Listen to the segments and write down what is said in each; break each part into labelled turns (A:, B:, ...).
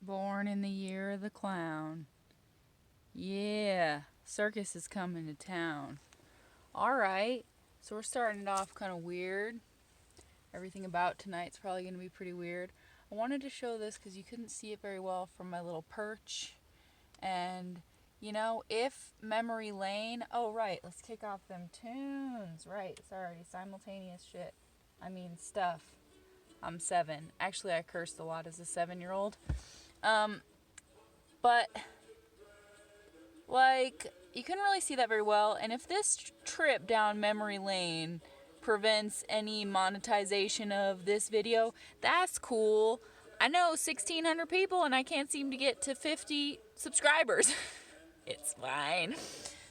A: Born in the year of the clown. Yeah, circus is coming to town. Alright, so we're starting it off kind of weird. Everything about tonight's probably going to be pretty weird. I wanted to show this because you couldn't see it very well from my little perch. And, you know, if memory lane... Oh, right, let's kick off them tunes. Right, sorry, simultaneous shit. I mean, stuff. I'm 7. Actually, I cursed a lot as a 7-year-old. But, like, you couldn't really see that very well. And if this trip down memory lane prevents any monetization of this video, that's cool. I know 1,600 people and I can't seem to get to 50 subscribers. It's fine.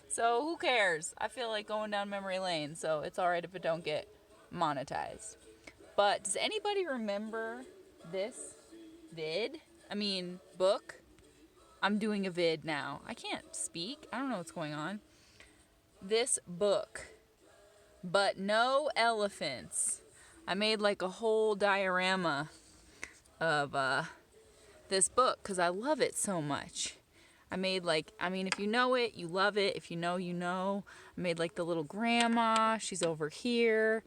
A: So who cares? I feel like going down memory lane, so it's alright if it don't get monetized. But does anybody remember this book? I'm doing a vid now. I can't speak. I don't know what's going on. This book. But no elephants. I made like a whole diorama of this book because I love it so much. I made if you know it, you love it. If you know, you know. I made like the little grandma. She's over here.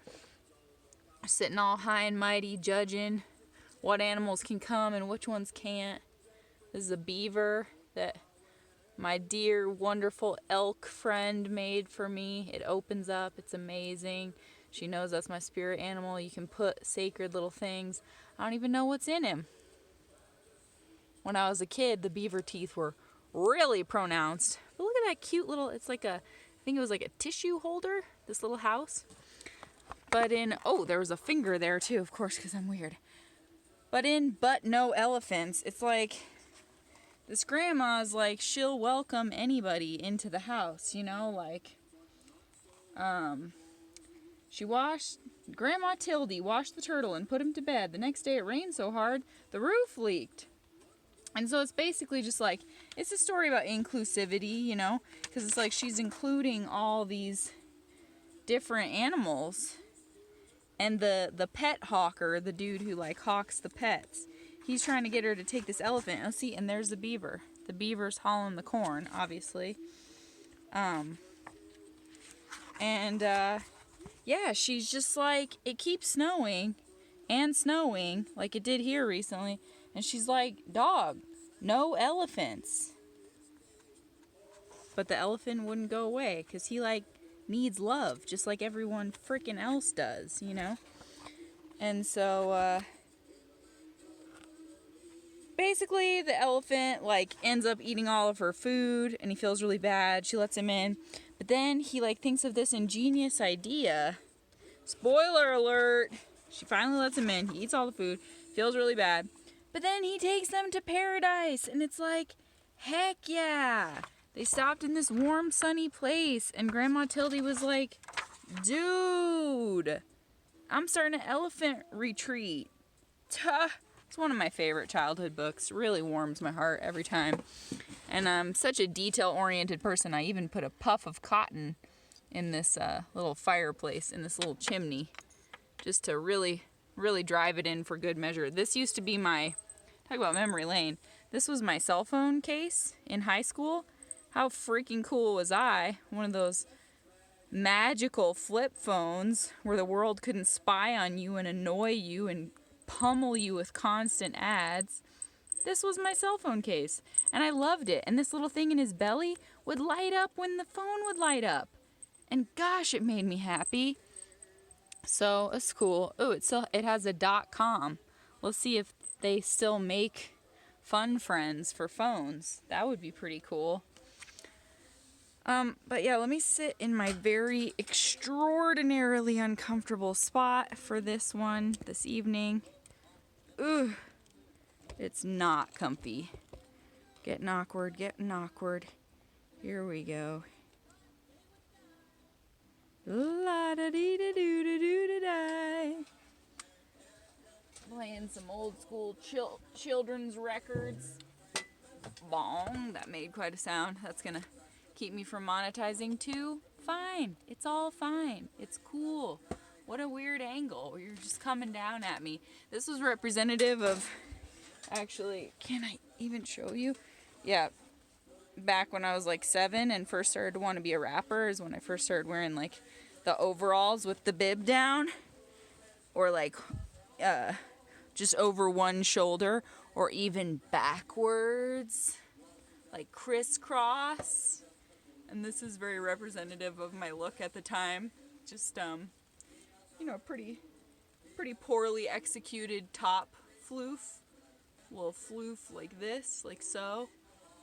A: Sitting all high and mighty, judging what animals can come and which ones can't. This is a beaver that my dear, wonderful elk friend made for me. It opens up. It's amazing. She knows that's my spirit animal. You can put sacred little things. I don't even know what's in him. When I was a kid, the beaver teeth were really pronounced. But look at that cute little, I think it was like a tissue holder, this little house. But there was a finger there too, of course, because I'm weird. But no elephants, it's like, this grandma's like, she'll welcome anybody into the house, you know, like, Grandma Tildy washed the turtle and put him to bed. The next day it rained so hard, the roof leaked. And so it's basically just like, it's a story about inclusivity, you know, because it's like she's including all these different animals. And the pet hawker, the dude who like hawks the pets, he's trying to get her to take this elephant. Oh, see, and there's the beaver. The beaver's hauling the corn, obviously. Yeah, she's just like, it keeps snowing and snowing, like it did here recently. And she's like, dog, no elephants. But the elephant wouldn't go away because he like needs love, just like everyone freaking else does, you know? And so, basically the elephant like ends up eating all of her food and he feels really bad. She lets him in. But then he like thinks of this ingenious idea. Spoiler alert! She finally lets him in. He eats all the food. Feels really bad. But then he takes them to paradise. And it's like, heck yeah! They stopped in this warm, sunny place. And Grandma Tildy was like, dude, I'm starting an elephant retreat. Tuh. It's one of my favorite childhood books. It really warms my heart every time. And I'm such a detail-oriented person. I even put a puff of cotton in this little fireplace, in this little chimney, just to really, really drive it in for good measure. This used to be talk about memory lane. This was my cell phone case in high school. How freaking cool was I? One of those magical flip phones where the world couldn't spy on you and annoy you and pummel you with constant ads. This was my cell phone case, and I loved it. And this little thing in his belly would light up when the phone would light up. And gosh, it made me happy. So it's cool. Oh, it has a .com. Let's see if they still make fun friends for phones. That would be pretty cool. But yeah, let me sit in my very extraordinarily uncomfortable spot for this evening. Ugh, it's not comfy. Getting awkward. Here we go. La-da-dee-da-doo-da-doo-da-die. Playing some old school children's records. Bong, that made quite a sound. That's gonna keep me from monetizing too. Fine, it's all fine. It's cool. What a weird angle. You're just coming down at me. This was representative of Actually, can I even show you? Yeah, back when I was like 7 and first started to want to be a rapper is when I first started wearing like the overalls with the bib down, or like just over one shoulder, or even backwards, like crisscross. And this is very representative of my look at the time. Just you know, pretty poorly executed top floof, little floof like this, like so,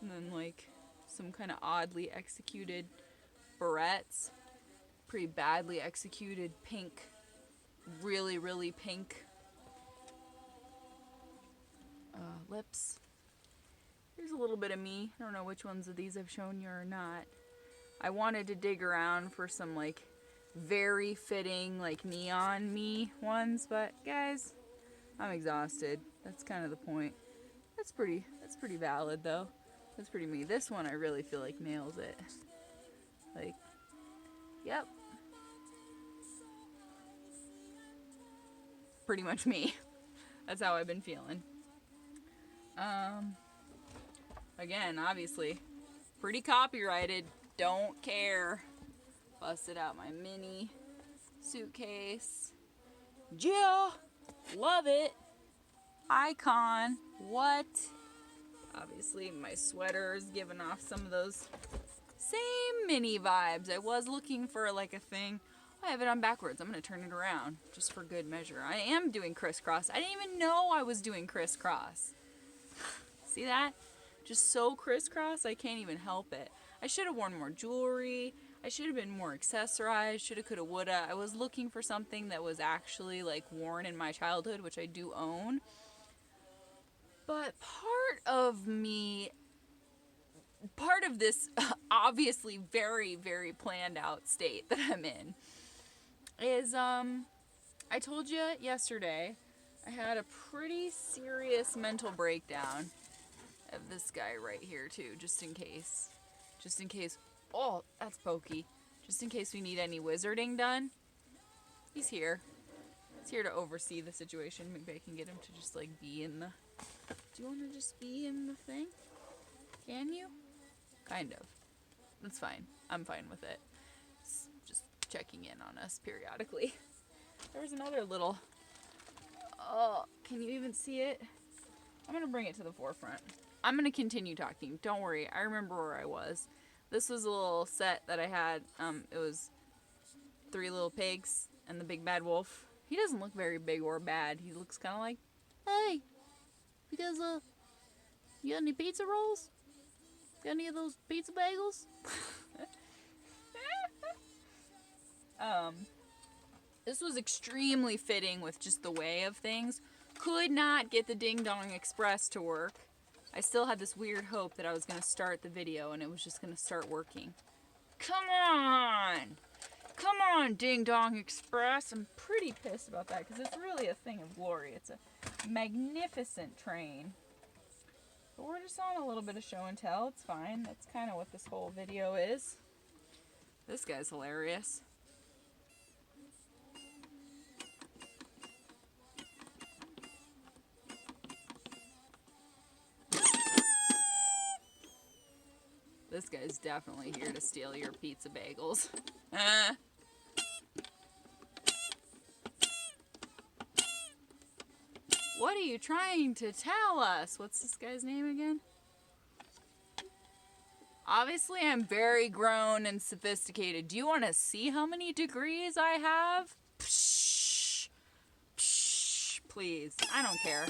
A: and then like some kind of oddly executed barrettes, pretty badly executed pink, really pink lips. Here's a little bit of me. I don't know which ones of these I've shown you or not. I wanted to dig around for some like very fitting like neon me ones, but guys, I'm exhausted. That's kind of the point. That's pretty valid though. That's pretty me. This one I really feel like nails it. Like, yep. Pretty much me. That's how I've been feeling. Again, obviously, pretty copyrighted. Don't care. Busted out my mini suitcase. Yeah, love it. Icon. What? Obviously, my sweater is giving off some of those same mini vibes. I was looking for like a thing. I have it on backwards. I'm going to turn it around just for good measure. I am doing crisscross. I didn't even know I was doing crisscross. See that? Just so crisscross, I can't even help it. I should have worn more jewelry. I should have been more accessorized. Shoulda, coulda, woulda. I was looking for something that was actually like worn in my childhood, which I do own. But part of this obviously very, very planned out state that I'm in is, I told you yesterday, I had a pretty serious mental breakdown of this guy right here too, just in case, oh, that's pokey, just in case we need any wizarding done. He's here to oversee the situation. Maybe I can get him to just like be in the, do you want to just be in the thing? Can you? Kind of. That's fine. I'm fine with it. It's just checking in on us periodically. There was another little, oh, can you even see it? I'm going to bring it to the forefront. I'm going to continue talking. Don't worry. I remember where I was. This was a little set that I had. It was 3 little pigs and the big bad wolf. He doesn't look very big or bad. He looks kind of like, hey, because, you got any pizza rolls? Got any of those pizza bagels? This was extremely fitting with just the way of things. Could not get the Ding Dong Express to work. I still had this weird hope that I was going to start the video and it was just going to start working. Come on! Come on, Ding Dong Express. I'm pretty pissed about that because it's really a thing of glory. It's a magnificent train. But we're just on a little bit of show and tell. It's fine. That's kind of what this whole video is. This guy's hilarious. This guy's definitely here to steal your pizza bagels. What are you trying to tell us? What's this guy's name again? Obviously, I'm very grown and sophisticated. Do you want to see how many degrees I have? Psh, psh, please. I don't care.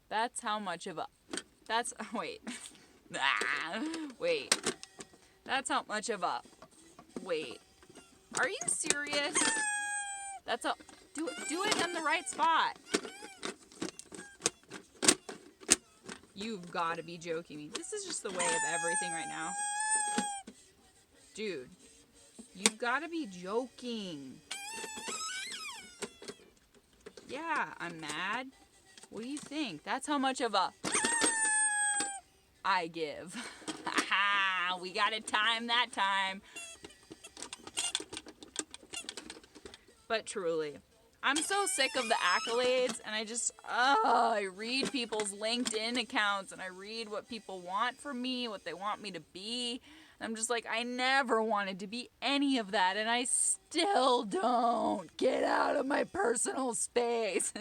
A: That's how much of a... That's... Wait. Wait. That's how much of a... Wait. Are you serious? That's a... Do it in the right spot. You've got to be joking me. This is just the way of everything right now. Dude. You've got to be joking. Yeah, I'm mad. What do you think? That's how much of a... I give. We got to time that time. But truly, I'm so sick of the accolades, and I read people's LinkedIn accounts, and I read what people want from me, what they want me to be. And I'm just like, I never wanted to be any of that, and I still don't. Get out of my personal space.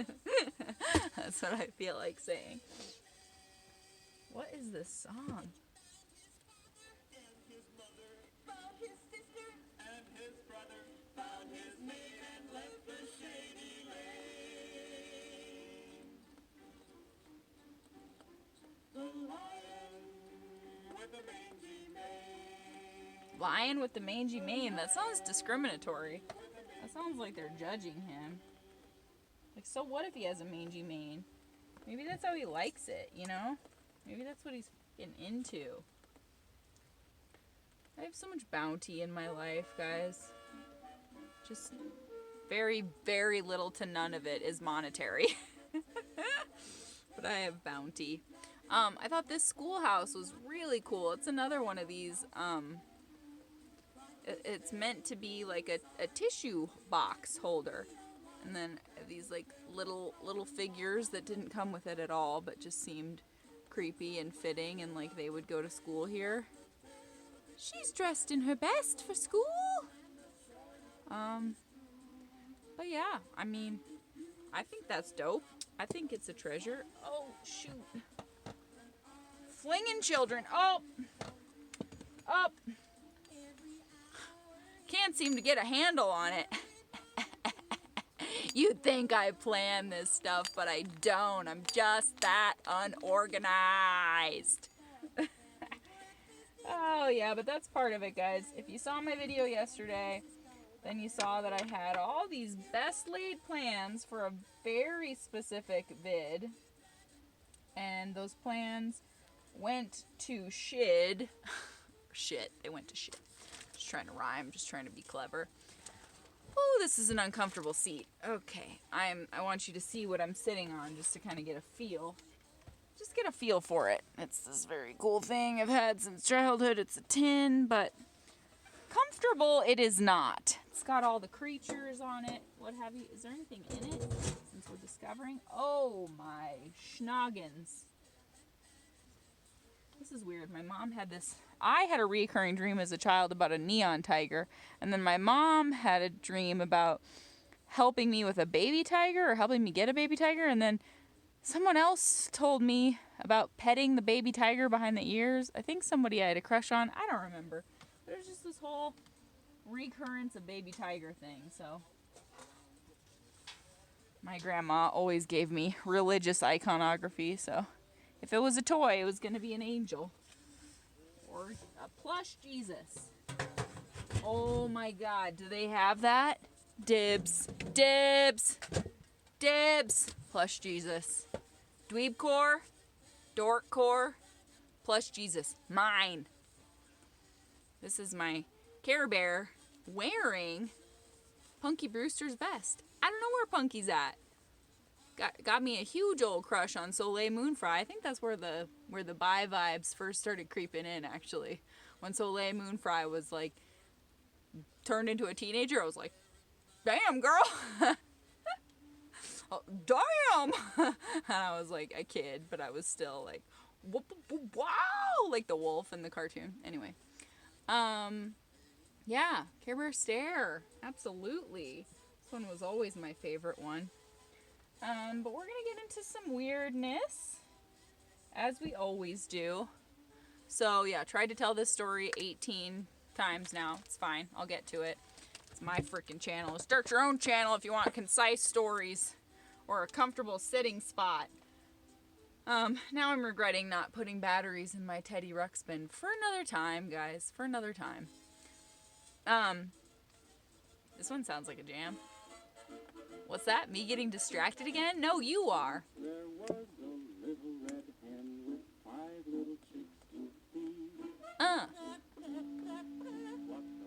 A: That's what I feel like saying. What is this song? Lion with the mangy mane. That sounds discriminatory. That sounds like they're judging him. Like, so what if he has a mangy mane? Maybe that's how he likes it, you know? Maybe that's what he's getting into. I have so much bounty in my life, guys. Just very, very little to none of it is monetary. But I have bounty. I thought this schoolhouse was really cool. It's another one of these, it's meant to be like a tissue box holder. And then these like little figures that didn't come with it at all, but just seemed creepy and fitting, and like they would go to school here. She's dressed in her best for school. But yeah, I mean, I think that's dope. I think it's a treasure. Oh, shoot. Flinging children. Oh. Up. Can't seem to get a handle on it. You'd think I plan this stuff, but I don't. I'm just that unorganized. Oh, yeah, but that's part of it, guys. If you saw my video yesterday, then you saw that I had all these best laid plans for a very specific vid. And those plans went to shit. They went to shit. Just trying to rhyme, just trying to be clever. Oh, this is an uncomfortable seat. Okay, I want you to see what I'm sitting on just to kind of get a feel. Just get a feel for it. It's this very cool thing I've had since childhood. It's a tin, but comfortable it is not. It's got all the creatures on it. What have you? Is there anything in it since we're discovering? Oh my schnoggins. This is weird. My mom had this. I had a recurring dream as a child about a neon tiger. And then my mom had a dream about helping me with a baby tiger or helping me get a baby tiger. And then someone else told me about petting the baby tiger behind the ears. I think somebody I had a crush on. I don't remember. There's just this whole recurrence of baby tiger thing. So my grandma always gave me religious iconography. So if it was a toy, it was going to be an angel. Or a plush Jesus. Oh my God, do they have that? Dibs. Dibs. Dibs. Plush Jesus. Dweebcore. Dorkcore. Plush Jesus. Mine. This is my Care Bear wearing Punky Brewster's vest. I don't know where Punky's at. Got me a huge old crush on Soleil Moonfry. I think that's where the bi vibes first started creeping in, actually. When Soleil Moonfry was like turned into a teenager, I was like, damn, girl. Oh, damn. And I was like a kid, but I was still like, wow, like the wolf in the cartoon. Anyway. Yeah, Care Bear Stare. Absolutely. This one was always my favorite one. But we're gonna get into some weirdness, as we always do. So yeah, tried to tell this story 18 times now. It's fine, I'll get to it. It's my freaking channel. Start your own channel if you want concise stories or a comfortable sitting spot. Now I'm regretting not putting batteries in my Teddy Ruxpin for another time, guys. For another time. This one sounds like a jam. What's that? Me getting distracted again? No, you are.
B: There was a little red hen with 5 little chicks to feed.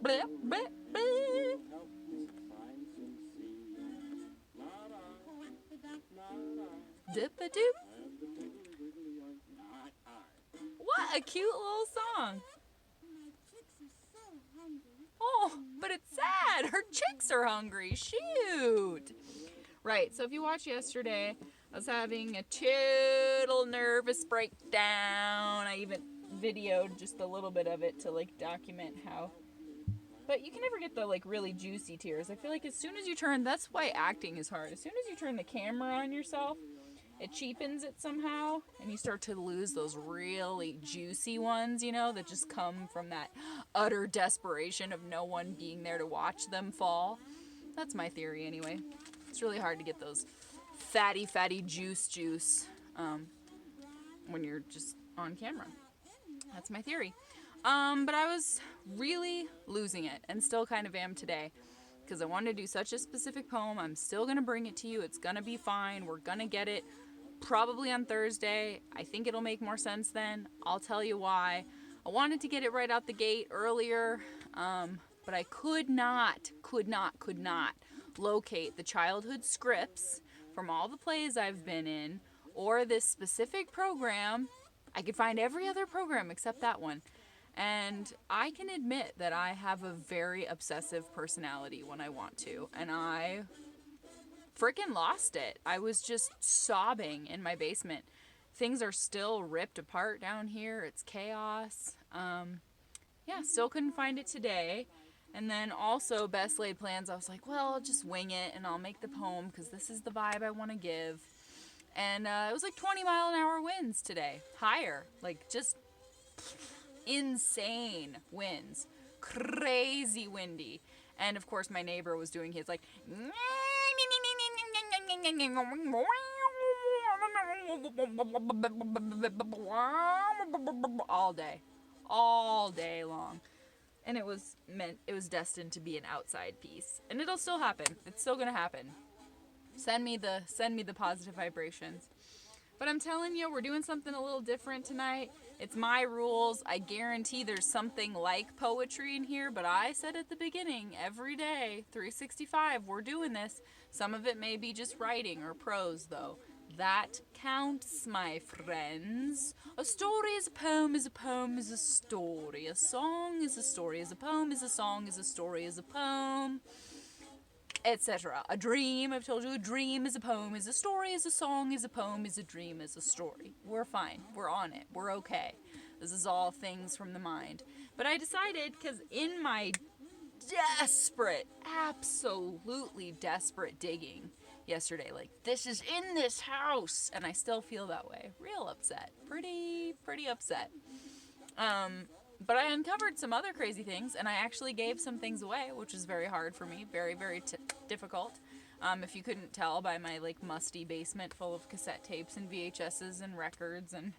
A: Bleh, bleh, bleh.
B: Help me find some seed. Not I, not I.
A: Dip-a-doop.
B: And the wiggly wiggly oink, not I.
A: What a cute little song.
C: My chicks are so hungry.
A: Oh, but it's sad. Her chicks are hungry. Shoot. Right, so if you watched yesterday, I was having a total nervous breakdown. I even videoed just a little bit of it to like document how. But you can never get the like really juicy tears. I feel like as soon as you turn, that's why acting is hard. As soon as you turn the camera on yourself, it cheapens it somehow, and you start to lose those really juicy ones, you know, that just come from that utter desperation of no one being there to watch them fall. That's my theory anyway. It's really hard to get those fatty juice when you're just on camera. That's my theory. But I was really losing it, and still kind of am today, because I wanted to do such a specific poem. I'm still going to bring it to you. It's going to be fine. We're going to get it probably on Thursday. I think it'll make more sense then. I'll tell you why. I wanted to get it right out the gate earlier, but I could not locate the childhood scripts from all the plays I've been in, or this specific program. I could find every other program except that one. And I can admit that I have a very obsessive personality when I want to, and I freaking lost it. I was just sobbing in my basement. Things are still ripped apart down here. It's chaos. Still couldn't find it today. And then also, best laid plans, I was like, well, I'll just wing it and I'll make the poem because this is the vibe I want to give. And it was like 20-mile-an-hour winds today. Higher. Like, just insane winds. Crazy windy. And, of course, my neighbor was doing his, like, all day long. And it was destined to be an outside piece, and it'll still happen. It's still gonna happen. Send me the positive vibrations. But I'm telling you, we're doing something a little different tonight. It's my rules. I guarantee there's something like poetry in here, but I said at the beginning, every day, 365, we're doing this. Some of it may be just writing or prose, though. That counts, my friends. A story is a poem, is a poem, is a story. A song is a story, is a poem, is a song, is a story, is a poem, etc. A dream, I've told you, a dream is a poem, is a story, is a song, is a poem, is a dream, is a story. We're fine. We're on it. We're okay. This is all things from the mind. But I decided, because in my desperate, absolutely desperate digging yesterday, like, this is in this house, and I still feel that way. Real upset. Pretty upset. But I uncovered some other crazy things, and I actually gave some things away, which is very hard for me. Very difficult. If you couldn't tell by my, like, musty basement full of cassette tapes and VHSs and records and,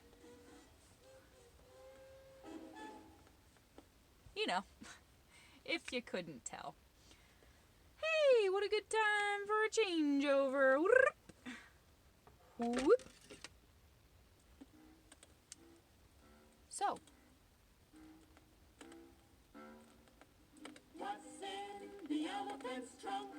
A: you know, if you couldn't tell. Hey, what a good time for a changeover. Whoop. So,
B: What's in the elephant's trunk?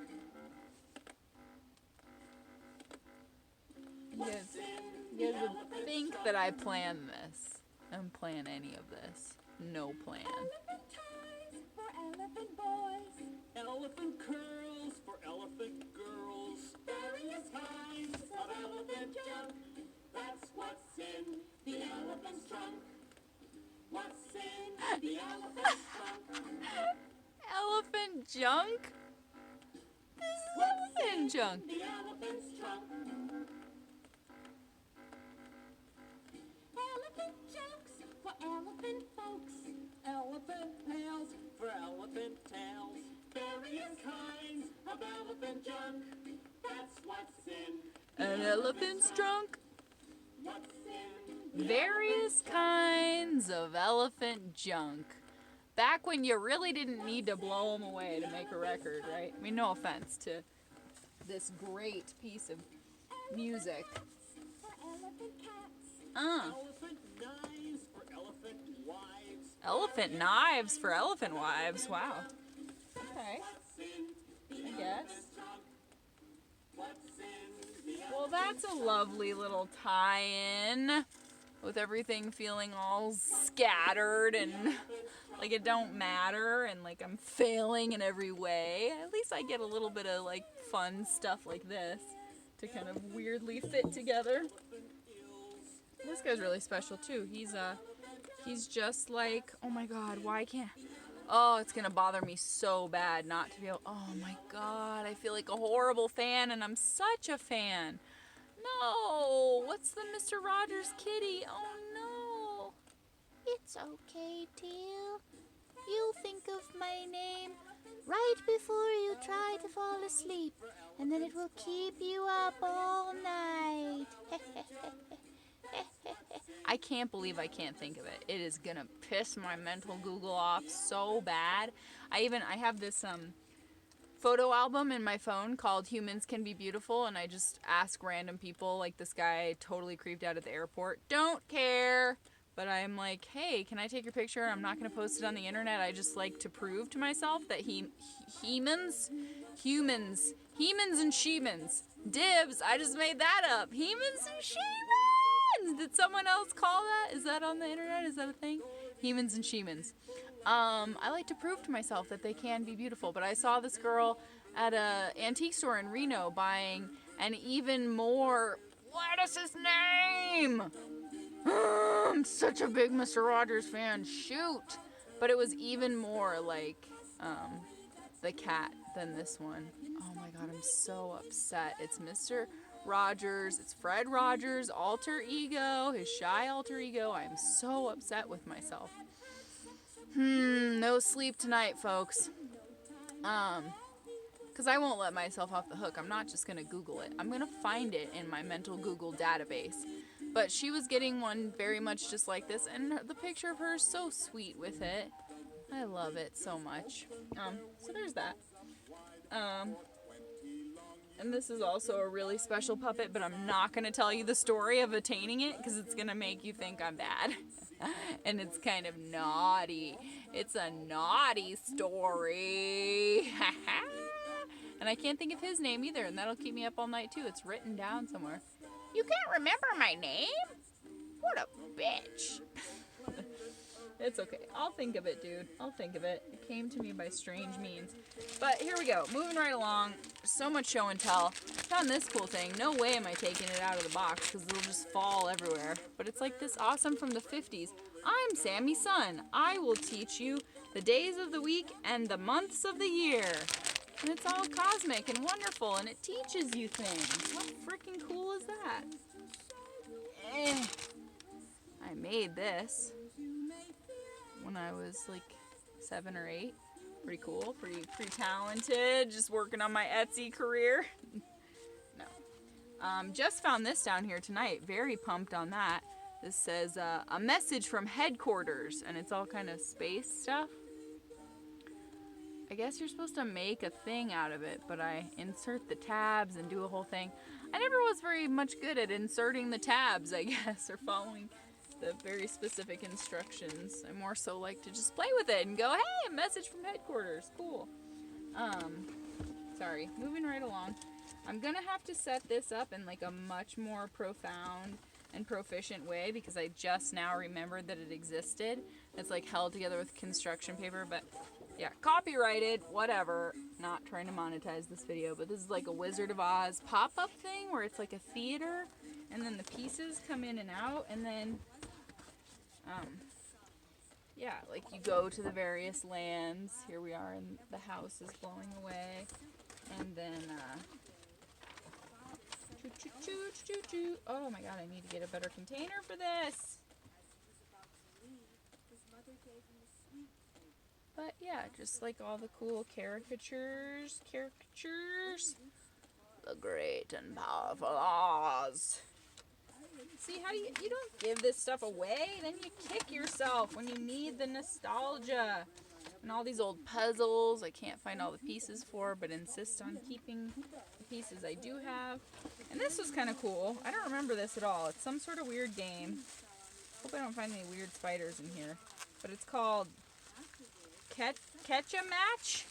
A: you guys would think that I planned this. I don't plan any of this. No plan.
C: Elephant ties for elephant boys.
B: Elephant curls for elephant girls. Various kinds of elephant junk. That's what's in the elephant's trunk. What's in the elephant's trunk?
A: Elephant junk? This is elephant junk.
B: The elephant's trunk.
C: Elephant jokes for elephant folks.
B: Elephant pails for elephant tails. Various kinds of elephant junk. That's what's in
A: An elephant's trunk.
B: what's in
A: Various kinds of elephant junk. Back when you really didn't need to blow them away to make a record, right? I mean, no offense to this great piece of music.
C: For elephant cats.
B: elephant knives for elephant wives.
A: Elephant knives for elephant wives. Wow. Okay. I guess. Well, that's a lovely little tie-in with everything feeling all scattered and like it don't matter and like I'm failing in every way. At least I get a little bit of like fun stuff like this. to kind of weirdly fit together. This guy's really special too. He's just like, oh my god, why can't... Oh, it's gonna bother me so bad not to be able... Oh my god, I feel like a horrible fan, and I'm such a fan. No, what's the Mr. Rogers kitty? Oh no.
D: It's okay, Teal. You'll think of my name right before you try to fall asleep, and then it will keep you up all night.
A: I can't believe I can't think of it. It is gonna piss my mental Google off so bad. I have this photo album in my phone called Humans Can Be Beautiful, and I just ask random people, like this guy totally creeped out at the airport. Don't care. But I'm like, hey, can I take your picture? I'm not going to post it on the internet. I just like to prove to myself that humans and shemans. Dibs, I just made that up. Humans and shemans. Did someone else call that? Is that on the internet? Is that a thing? Humans and shemans. I like to prove to myself that they can be beautiful. But I saw this girl at a antique store in Reno buying an even more... What is his name? I'm such a big Mr. Rogers fan. Shoot. But it was even more like the cat than this one. Oh my god, I'm so upset. It's Mr. Rogers. It's Fred Rogers' alter ego, his shy alter ego. I'm so upset with myself. No sleep tonight, folks. Because I won't let myself off the hook. I'm not just going to Google it. I'm going to find it in my mental Google database. But she was getting one very much just like this, and the picture of her is so sweet with it. I love it so much. So there's that. And this is also a really special puppet, but I'm not going to tell you the story of attaining it, because it's going to make you think I'm bad. And it's kind of naughty. It's a naughty story. And I can't think of his name either, and that'll keep me up all night too. It's written down somewhere. You can't remember my name? What a bitch. It's okay. I'll think of it, dude. I'll think of it. It came to me by strange means. But here we go. Moving right along. So much show and tell. Found this cool thing. No way am I taking it out of the box because it'll just fall everywhere. But it's like this awesome from the 50s. I'm Sammy's son. I will teach you the days of the week and the months of the year. And it's all cosmic and wonderful, and it teaches you things. How freaking cool is that? I made this when I was like 7 or 8. Pretty cool, pretty talented, just working on my Etsy career. No. Just found this down here tonight. Very pumped on that. This says, a message from headquarters, and it's all kind of space stuff. I guess you're supposed to make a thing out of it, but I insert the tabs and do a whole thing. I never was very much good at inserting the tabs, I guess, or following the very specific instructions. I more so like to just play with it and go, hey, a message from headquarters, cool. Sorry, moving right along. I'm gonna have to set this up in like a much more profound and proficient way because I just now remembered that it existed. It's like held together with construction paper, but yeah, copyrighted, whatever. Not trying to monetize this video, but this is like a Wizard of Oz pop-up thing where it's like a theater, and then the pieces come in and out, and then, yeah, like you go to the various lands. Here we are, and the house is blowing away, and then, oh my god, I need to get a better container for this. But yeah, just like all the cool caricatures. The great and powerful Oz. See, how do you don't give this stuff away, then you kick yourself when you need the nostalgia. And all these old puzzles I can't find all the pieces for, but insist on keeping the pieces I do have. And this was kind of cool. I don't remember this at all. It's some sort of weird game. Hope I don't find any weird spiders in here. But it's called Catch a Match,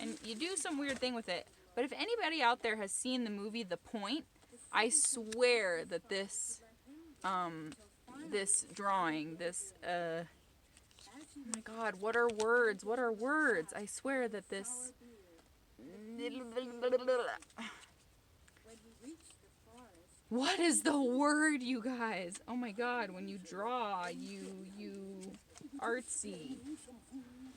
A: and you do some weird thing with it. But if anybody out there has seen the movie The Point, I swear that this drawing, oh my god, what are words? I swear that this What is the word, you guys? Oh my god, when you draw, you artsy.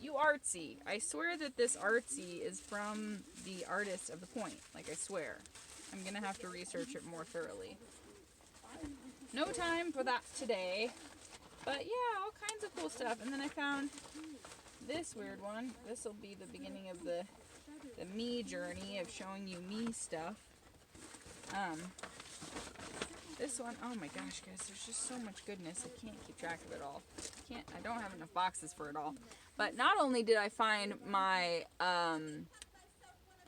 A: You artsy. I swear that this artsy is from the artist of the point. Like, I swear. I'm gonna have to research it more thoroughly. No time for that today. But yeah, all kinds of cool stuff. And then I found this weird one. This will be the beginning of the me journey of showing you me stuff. This one, oh my gosh, guys, there's just so much goodness. I can't keep track of it all. I don't have enough boxes for it all. But not only did I find my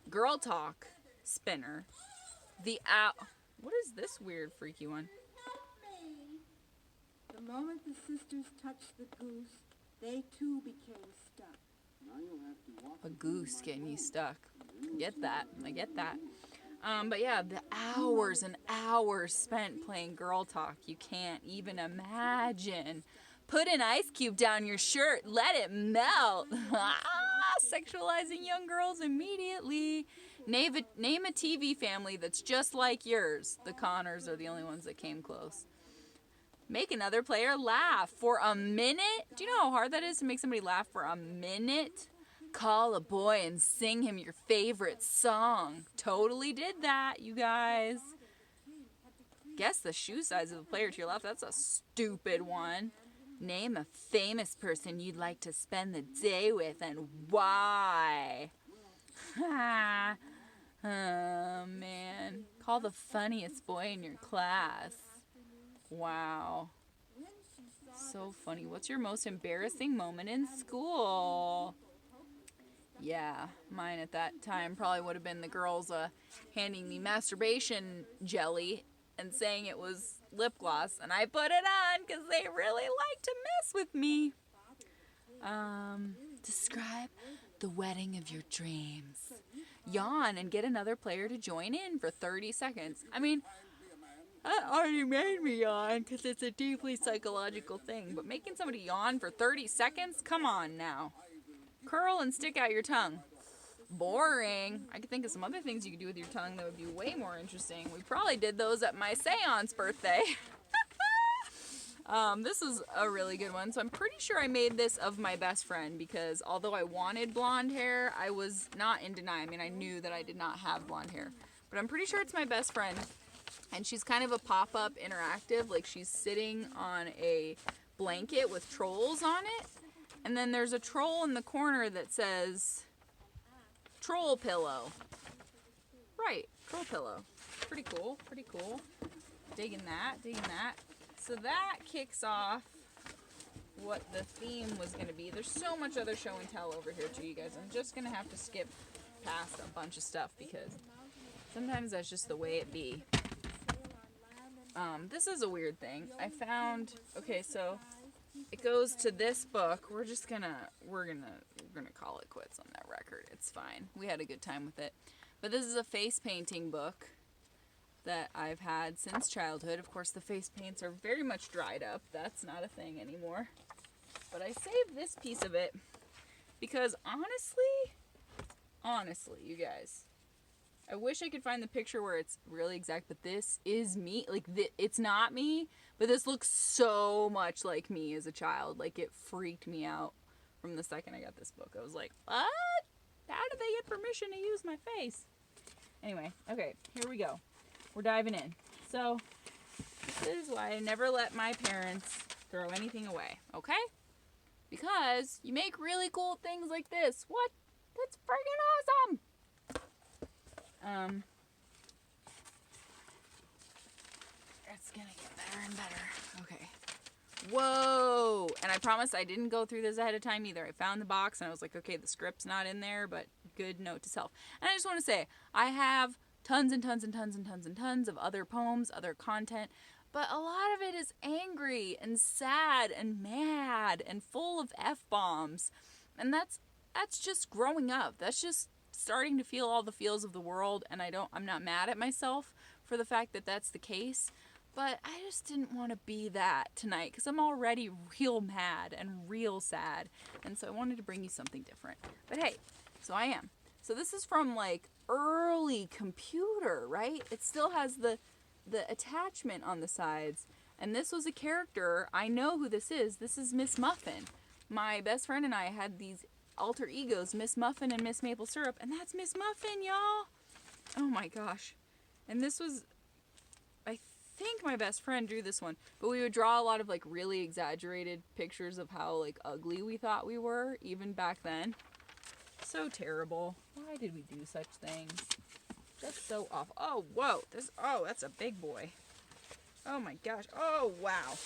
A: Girl Talk spinner, what is this weird freaky one?
C: The moment the sisters touched the goose, they too became stuck.
A: A goose getting you stuck. I get that. But yeah, the hours and hours spent playing Girl Talk, you can't even imagine. Put an ice cube down your shirt, let it melt. Sexualizing young girls immediately. Name a TV family that's just like yours. The Connors are the only ones that came close. Make another player laugh for a minute. Do you know how hard that is to make somebody laugh for a minute? Call a boy and sing him your favorite song. Totally did that, you guys. Guess the shoe size of the player to your left. That's a stupid one. Name a famous person you'd like to spend the day with and why. Oh, man. Call the funniest boy in your class. Wow. So funny. What's your most embarrassing moment in school? Yeah, mine at that time probably would have been the girls handing me masturbation jelly and saying it was lip gloss, and I put it on because they really like to mess with me. Describe the wedding of your dreams. Yawn and get another player to join in for 30 seconds. I mean, that already made me yawn because it's a deeply psychological thing, but making somebody yawn for 30 seconds? Come on now. Curl and stick out your tongue. Boring. I could think of some other things you could do with your tongue that would be way more interesting. We probably did those at my seance birthday. This is a really good one. So I'm pretty sure I made this of my best friend because although I wanted blonde hair, I was not in denial. I mean, I knew that I did not have blonde hair. But I'm pretty sure it's my best friend. And she's kind of a pop-up interactive. Like, she's sitting on a blanket with trolls on it. And then there's a troll in the corner that says, troll pillow. Right, troll pillow. Pretty cool. Digging that. So that kicks off what the theme was going to be. There's so much other show and tell over here too, you guys. I'm just going to have to skip past a bunch of stuff because sometimes that's just the way it be. This is a weird thing. I found, okay, so it goes to this book. We're gonna call it quits on that record. It's fine. We had a good time with it. But this is a face painting book that I've had since childhood. Of course, the face paints are very much dried up. That's not a thing anymore. But I saved this piece of it because honestly, you guys, I wish I could find the picture where it's really exact, but this is me. Like, it's not me, but this looks so much like me as a child. Like, it freaked me out from the second I got this book. I was like, what? How did they get permission to use my face? Anyway, okay, here we go. We're diving in. So, this is why I never let my parents throw anything away, okay? Because you make really cool things like this. What? That's freaking awesome! It's gonna get better and better. Okay. Whoa! And I promise I didn't go through this ahead of time either. I found the box and I was like, okay, the script's not in there, but good note to self. And I just want to say, I have tons and tons and tons and tons and tons of other poems, other content, but a lot of it is angry and sad and mad and full of F-bombs. And that's just growing up. That's just starting to feel all the feels of the world, and I'm not mad at myself for the fact that that's the case, but I just didn't want to be that tonight because I'm already real mad and real sad, and so I wanted to bring you something different. But hey, so I am. So this is from like early computer, right? It still has the the attachment on the sides. And this was a character, I know who this is. This is Miss Muffin. My best friend and I had these alter egos, Miss Muffin and Miss Maple Syrup, and that's Miss Muffin, y'all. Oh my gosh. And this was, I think my best friend drew this one, but we would draw a lot of like really exaggerated pictures of how like ugly we thought we were, even back then. So terrible. Why did we do such things? Just so awful. Oh, whoa. That's a big boy. Oh my gosh. Oh, wow.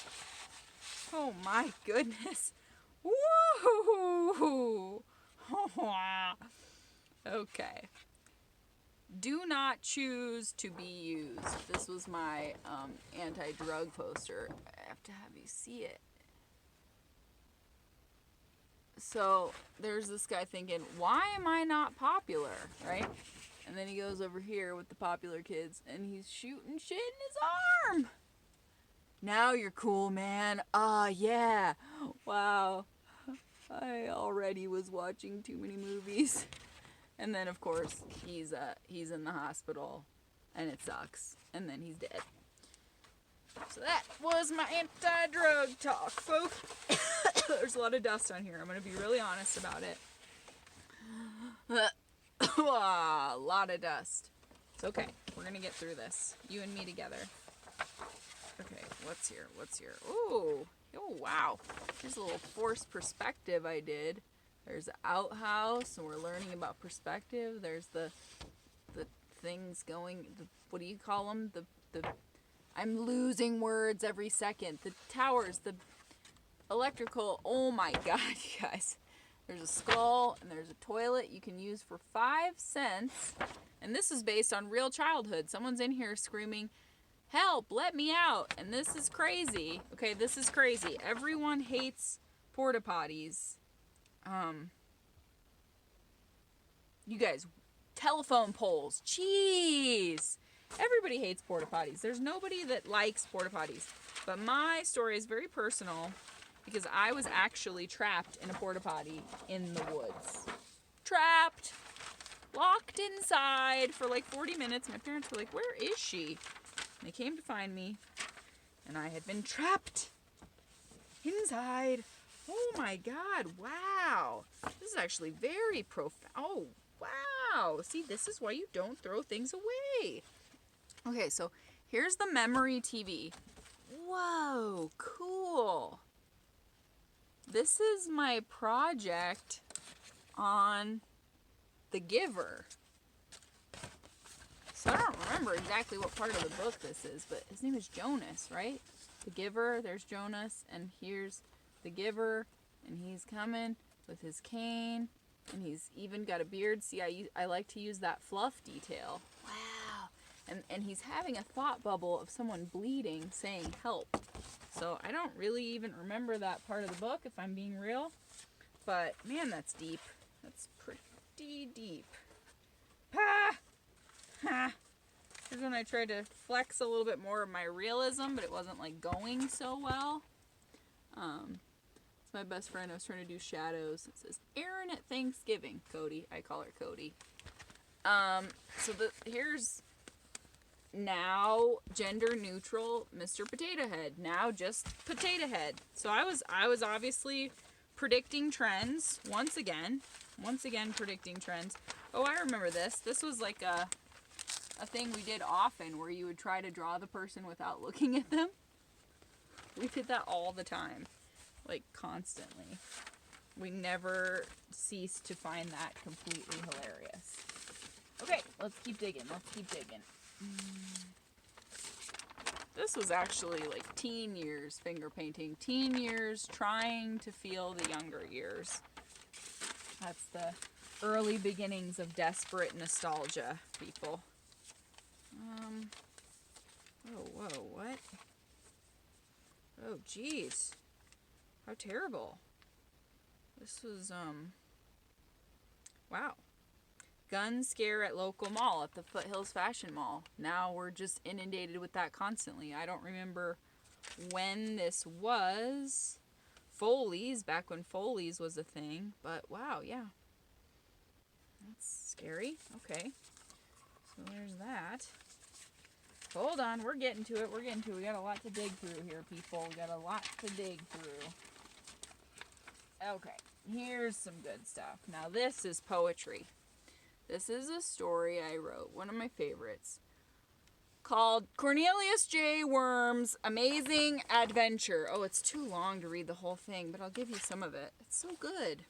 A: Oh my goodness. Woo! Okay. Do not choose to be used. This was my anti-drug poster. I have to have you see it. So there's this guy thinking, why am I not popular, right? And then he goes over here with the popular kids and he's shooting shit in his arm. Now you're cool, man. Ah, yeah. Wow. I already was watching too many movies. And then, of course, he's in the hospital, and it sucks. And then he's dead. So that was my anti-drug talk, folks. There's a lot of dust on here. I'm going to be really honest about it. A lot of dust. It's okay. We're going to get through this. You and me together. Okay, what's here? Ooh. Oh, wow. Here's a little forced perspective I did. There's the outhouse, and we're learning about perspective. There's the things going, what do you call them? I'm losing words every second. The towers, the electrical, oh my god, you guys. There's a skull, and there's a toilet you can use for 5 cents. And this is based on real childhood. Someone's in here screaming, help, let me out. And this is crazy. Okay, this is crazy. Everyone hates porta potties. You guys, telephone poles, jeez. Everybody hates porta potties. There's nobody that likes porta potties. But my story is very personal because I was actually trapped in a porta potty in the woods. Trapped. Locked inside for like 40 minutes. My parents were like, where is she? And they came to find me. And I had been trapped inside. Oh my god, wow. This is actually very profound. Oh, wow. See, this is why you don't throw things away. Okay, so here's the memory TV. Whoa, cool. This is my project on The Giver. So I don't remember exactly what part of the book this is, but his name is Jonas, right? The Giver, there's Jonas, and here's The Giver, and he's coming with his cane, and he's even got a beard. See, I like to use that fluff detail. Wow. And he's having a thought bubble of someone bleeding saying help. So I don't really even remember that part of the book, if I'm being real. But, man, that's deep. That's pretty deep. Ha! Ha! Here's when I tried to flex a little bit more of my realism, but it wasn't, like, going so well. It's my best friend. I was trying to do shadows. It says, Aaron at Thanksgiving. Cody. I call her Cody. So here's now gender neutral Mr. Potato Head. Now just Potato Head. So I was obviously predicting trends once again predicting trends. Oh, I remember this. This was like a thing we did often where you would try to draw the person without looking at them. We did that all the time. Like, constantly. We never ceased to find that completely hilarious. Okay, let's keep digging. This was actually like teen years finger painting. Teen years trying to feel the younger years. That's the early beginnings of desperate nostalgia, people. Whoa, what? Oh, jeez. How terrible. This was, wow. Gun scare at local mall, at the Foothills Fashion Mall. Now we're just inundated with that constantly. I don't remember when this was. Foley's, back when Foley's was a thing. But, wow, yeah. That's scary. Okay. So there's that. Hold on, we're getting to it. We got a lot to dig through here, people. We got a lot to dig through. Okay, here's some good stuff. Now, this is poetry. This is a story I wrote, one of my favorites, called Cornelius J. Worm's Amazing Adventure. Oh, it's too long to read the whole thing, but I'll give you some of it. It's so good.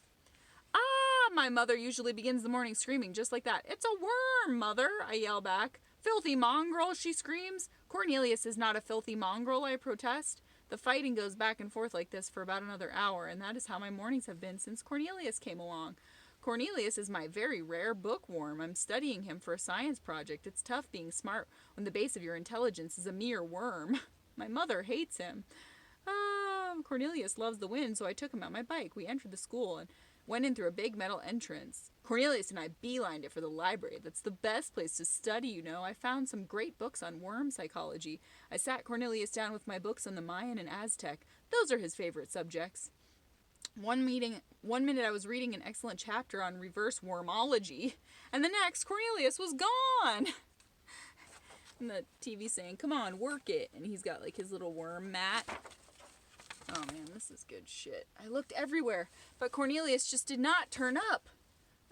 A: Ah, my mother usually begins the morning screaming just like that. It's a worm, mother, I yell back. Filthy mongrel, she screams. Cornelius is not a filthy mongrel, I protest. The fighting goes back and forth like this for about another hour, and that is how my mornings have been since Cornelius came along. Cornelius is my very rare bookworm. I'm studying him for a science project. It's tough being smart when the base of your intelligence is a mere worm. My mother hates him. Cornelius loves the wind, so I took him on my bike. We entered the school and went in through a big metal entrance. Cornelius and I beelined it for the library. That's the best place to study, you know. I found some great books on worm psychology. I sat Cornelius down with my books on the Mayan and Aztec. Those are his favorite subjects. One minute I was reading an excellent chapter on reverse wormology, and the next Cornelius was gone. And the TV saying, come on, work it. And he's got like his little worm mat. Oh man, this is good shit. I looked everywhere, but Cornelius just did not turn up.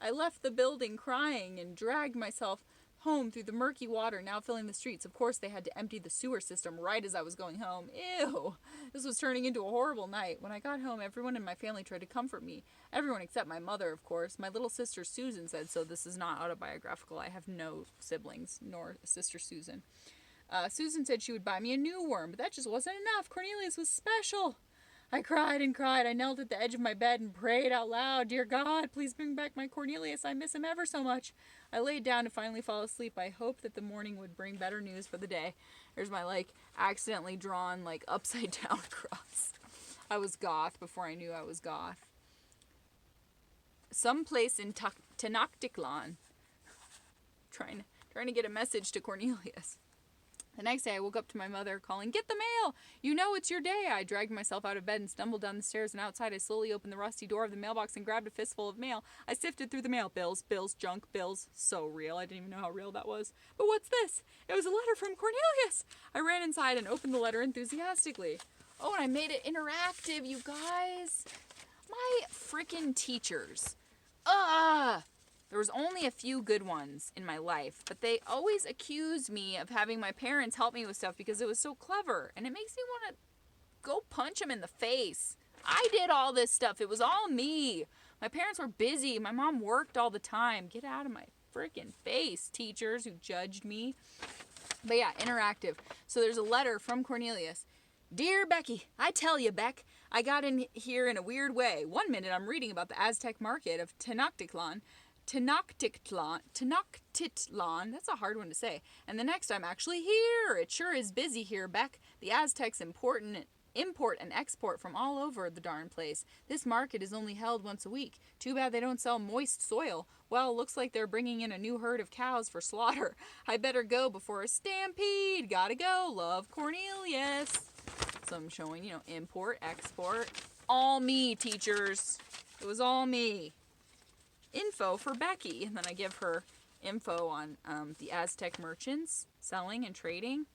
A: I left the building crying and dragged myself home through the murky water now filling the streets. Of course, they had to empty the sewer system right as I was going home. Ew! This was turning into a horrible night. When I got home, everyone in my family tried to comfort me. Everyone except my mother, of course. My little sister Susan said so. This is not autobiographical. I have no siblings, nor a sister Susan. Susan said she would buy me a new worm, but that just wasn't enough. Cornelius was special. I cried and cried. I knelt at the edge of my bed and prayed out loud, Dear God, please bring back my Cornelius. I miss him ever so much. I laid down to finally fall asleep. I hoped that the morning would bring better news for the day. There's my, accidentally drawn, upside down cross. I was goth before I knew I was goth. Someplace in Tenochtitlan. Trying to get a message to Cornelius. The next day, I woke up to my mother calling, Get the mail! You know it's your day! I dragged myself out of bed and stumbled down the stairs, and outside I slowly opened the rusty door of the mailbox and grabbed a fistful of mail. I sifted through the mail. Bills, junk, bills. So real. I didn't even know how real that was. But what's this? It was a letter from Cornelius! I ran inside and opened the letter enthusiastically. Oh, and I made it interactive, you guys! My frickin' teachers. There was only a few good ones in my life, but they always accused me of having my parents help me with stuff because it was so clever, and it makes me want to go punch them in the face. I did all this stuff. It was all me. My parents were busy. My mom worked all the time. Get out of my freaking face, teachers who judged me. But yeah, interactive. So there's a letter from Cornelius. Dear Becky, I tell you, Beck, I got in here in a weird way. One minute I'm reading about the Aztec market of Tenochtitlan, that's a hard one to say. And the next I'm actually here. It sure is busy here, Beck. The Aztecs import and export from all over the darn place. This market is only held once a week. Too bad they don't sell moist soil. Well, looks like they're bringing in a new herd of cows for slaughter. I better go before a stampede. Gotta go. Love, Cornelius. So I'm showing, import, export. All me, teachers. It was all me. Info for Becky, and then I give her info on the Aztec merchants selling and trading,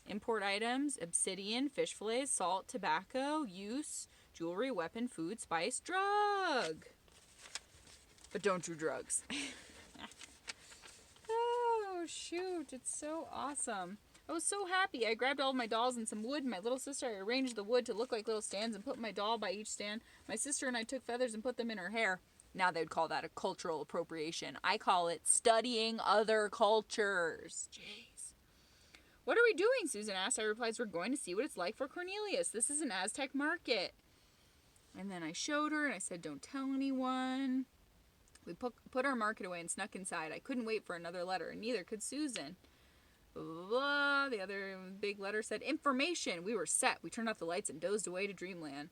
A: import items, obsidian, fish fillets, salt, tobacco, use, jewelry, weapon, food, spice, drug. But don't do drugs. Oh, shoot, it's so awesome. I was so happy. I grabbed all of my dolls and some wood, and my little sister, I arranged the wood to look like little stands and put my doll by each stand. My sister and I took feathers and put them in her hair. Now they'd call that a cultural appropriation. I call it studying other cultures. Jeez. What are we doing? Susan asked. I replied, we're going to see what it's like for Cornelius. This is an Aztec market. And then I showed her and I said, don't tell anyone. We put our market away and snuck inside. I couldn't wait for another letter, and neither could Susan. Blah, blah, blah. The other big letter said, information. We were set. We turned off the lights and dozed away to dreamland.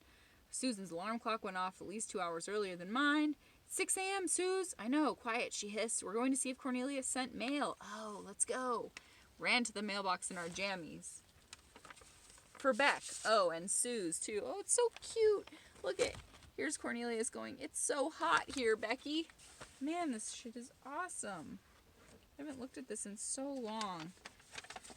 A: Susan's alarm clock went off at least 2 hours earlier than mine. 6 a.m., Suze. I know, quiet, she hissed. We're going to see if Cornelius sent mail. Oh, let's go. Ran to the mailbox in our jammies. For Beck. Oh, and Suze, too. Oh, it's so cute. Look at, here's Cornelius going, it's so hot here, Becky. Man, this shit is awesome. I haven't looked at this in so long.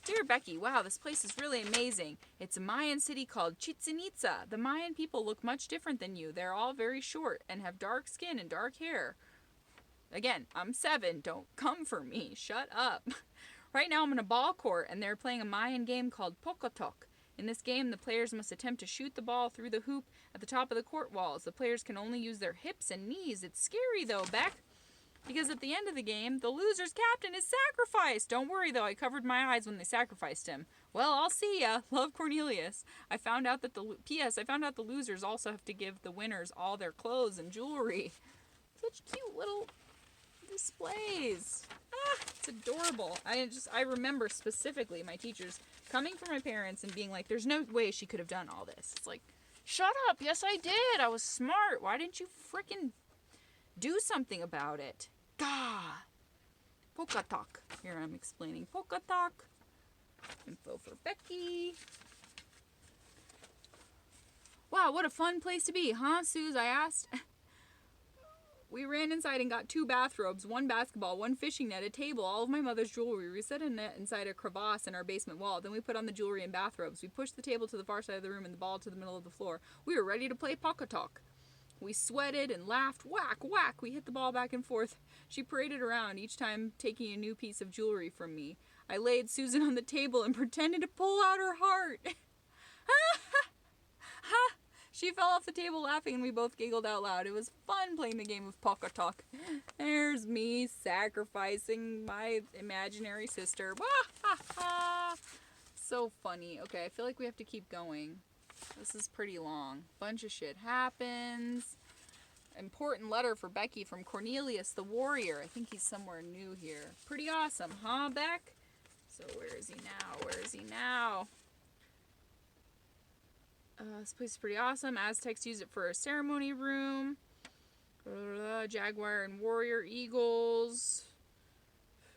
A: Dear Becky, wow, this place is really amazing. It's a Mayan city called Chichen Itza. The Mayan people look much different than you. They're all very short and have dark skin and dark hair. Again, I'm 7. Don't come for me. Shut up. Right now I'm in a ball court and they're playing a Mayan game called Pocotok. In this game, the players must attempt to shoot the ball through the hoop at the top of the court walls. The players can only use their hips and knees. It's scary though, Beck. Because at the end of the game, the loser's captain is sacrificed. Don't worry though, I covered my eyes when they sacrificed him. Well, I'll see ya. Love, Cornelius. I found out that the losers also have to give the winners all their clothes and jewelry. Such cute little displays. It's adorable. I remember specifically my teachers coming from my parents and being like, there's no way she could have done all this. It's like, shut up. Yes, I did. I was smart. Why didn't you frickin' do something about it? Gah. Pocotok. Here I'm explaining Pocotok. Info for Becky. Wow, what a fun place to be, huh, Suze? I asked. We ran inside and got 2 bathrobes, 1 basketball, 1 fishing net, a table, all of my mother's jewelry. We set a net inside a crevasse in our basement wall. Then we put on the jewelry and bathrobes. We pushed the table to the far side of the room and the ball to the middle of the floor. We were ready to play Pocotok. We sweated and laughed. Whack, whack. We hit the ball back and forth. She paraded around, each time taking a new piece of jewelry from me. I laid Susan on the table and pretended to pull out her heart. She fell off the table laughing and we both giggled out loud. It was fun playing the game of Pocotok. There's me sacrificing my imaginary sister. So funny. Okay, I feel like we have to keep going. This is pretty long. Bunch of shit happens. Important letter for Becky from Cornelius the warrior. I think he's somewhere new here. Pretty awesome, huh, Beck? So where is he now? Where is he now? This place is pretty awesome. Aztecs use it for a ceremony room. Jaguar and warrior eagles.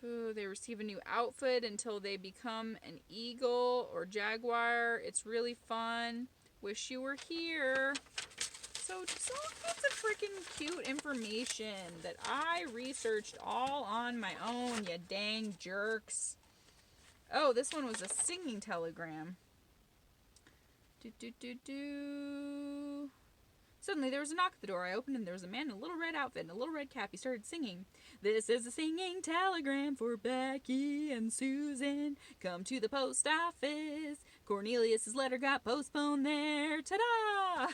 A: They receive a new outfit until they become an eagle or jaguar. It's really fun. Wish you were here. So just all kinds of freaking cute information that I researched all on my own, you dang jerks. Oh, this one was a singing telegram. Suddenly there was a knock at the door. I opened and there was a man in a little red outfit and a little red cap. He started singing. This is a singing telegram for Becky and Susan. Come to the post office. Cornelius's letter got postponed there. Ta-da!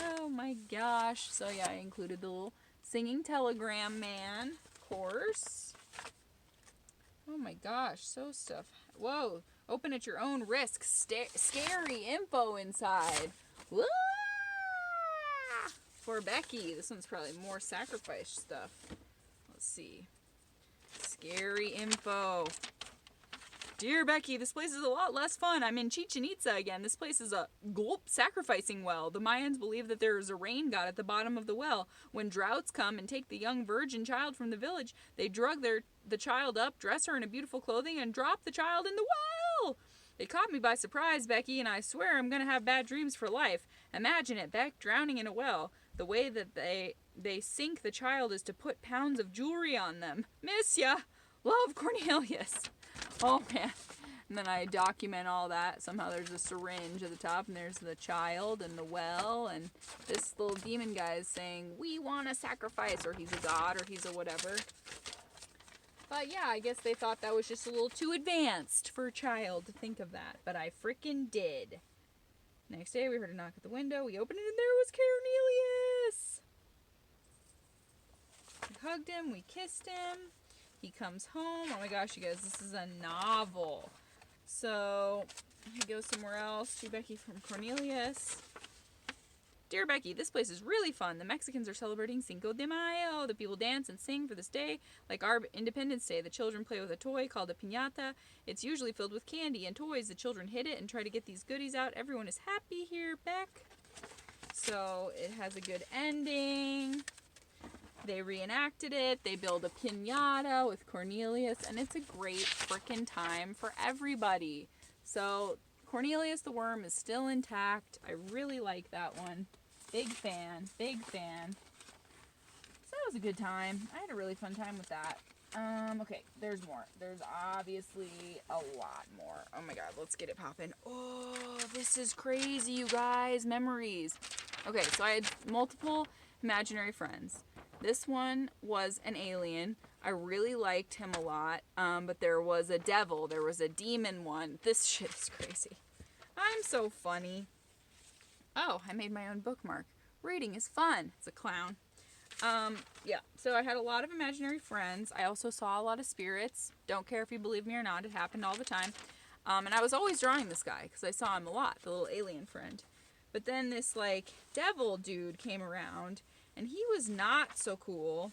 A: Oh my gosh. So yeah, I included the little singing telegram man, of course. Oh my gosh, so stuff. Whoa. Open at your own risk. Scary info inside. Woo! For Becky. This one's probably more sacrifice stuff. Let's see. Scary info. Dear Becky, this place is a lot less fun. I'm in Chichen Itza again. This place is a gulp sacrificing well. The Mayans believe that there is a rain god at the bottom of the well. When droughts come and take the young virgin child from the village, they drug the child up, dress her in a beautiful clothing, and drop the child in the well. It caught me by surprise, Becky, and I swear I'm going to have bad dreams for life. Imagine it, Beck, drowning in a well. The way that they sink the child is to put pounds of jewelry on them. Miss ya! Love, Cornelius. Oh, man. And then I document all that. Somehow there's a syringe at the top, and there's the child and the well, and this little demon guy is saying, we want a sacrifice, or he's a god, or he's a whatever. But yeah, I guess they thought that was just a little too advanced for a child to think of that. But I frickin' did. Next day, we heard a knock at the window. We opened it, and there was Cornelius! We hugged him. We kissed him. He comes home. Oh my gosh, you guys, this is a novel. So, he goes somewhere else to Becky from Cornelius. Dear Becky, this place is really fun. The Mexicans are celebrating Cinco de Mayo. The people dance and sing for this day. Like our Independence Day, the children play with a toy called a piñata. It's usually filled with candy and toys. The children hit it and try to get these goodies out. Everyone is happy here, Beck. So, it has a good ending. They reenacted it. They build a piñata with Cornelius. And it's a great frickin' time for everybody. So, Cornelius the Worm is still intact. I really like that one. Big fan. Big fan. So that was a good time. I had a really fun time with that. Okay, there's more. There's obviously a lot more. Oh my god, let's get it popping. Oh, this is crazy, you guys. Memories. Okay, so I had multiple imaginary friends. This one was an alien. I really liked him a lot, but there was a devil. There was a demon one. This shit is crazy. I'm so funny. Oh, I made my own bookmark. Reading is fun. It's a clown. Yeah, so I had a lot of imaginary friends. I also saw a lot of spirits. Don't care if you believe me or not, it happened all the time. And I was always drawing this guy because I saw him a lot, the little alien friend. But then this, like, devil dude came around, and he was not so cool.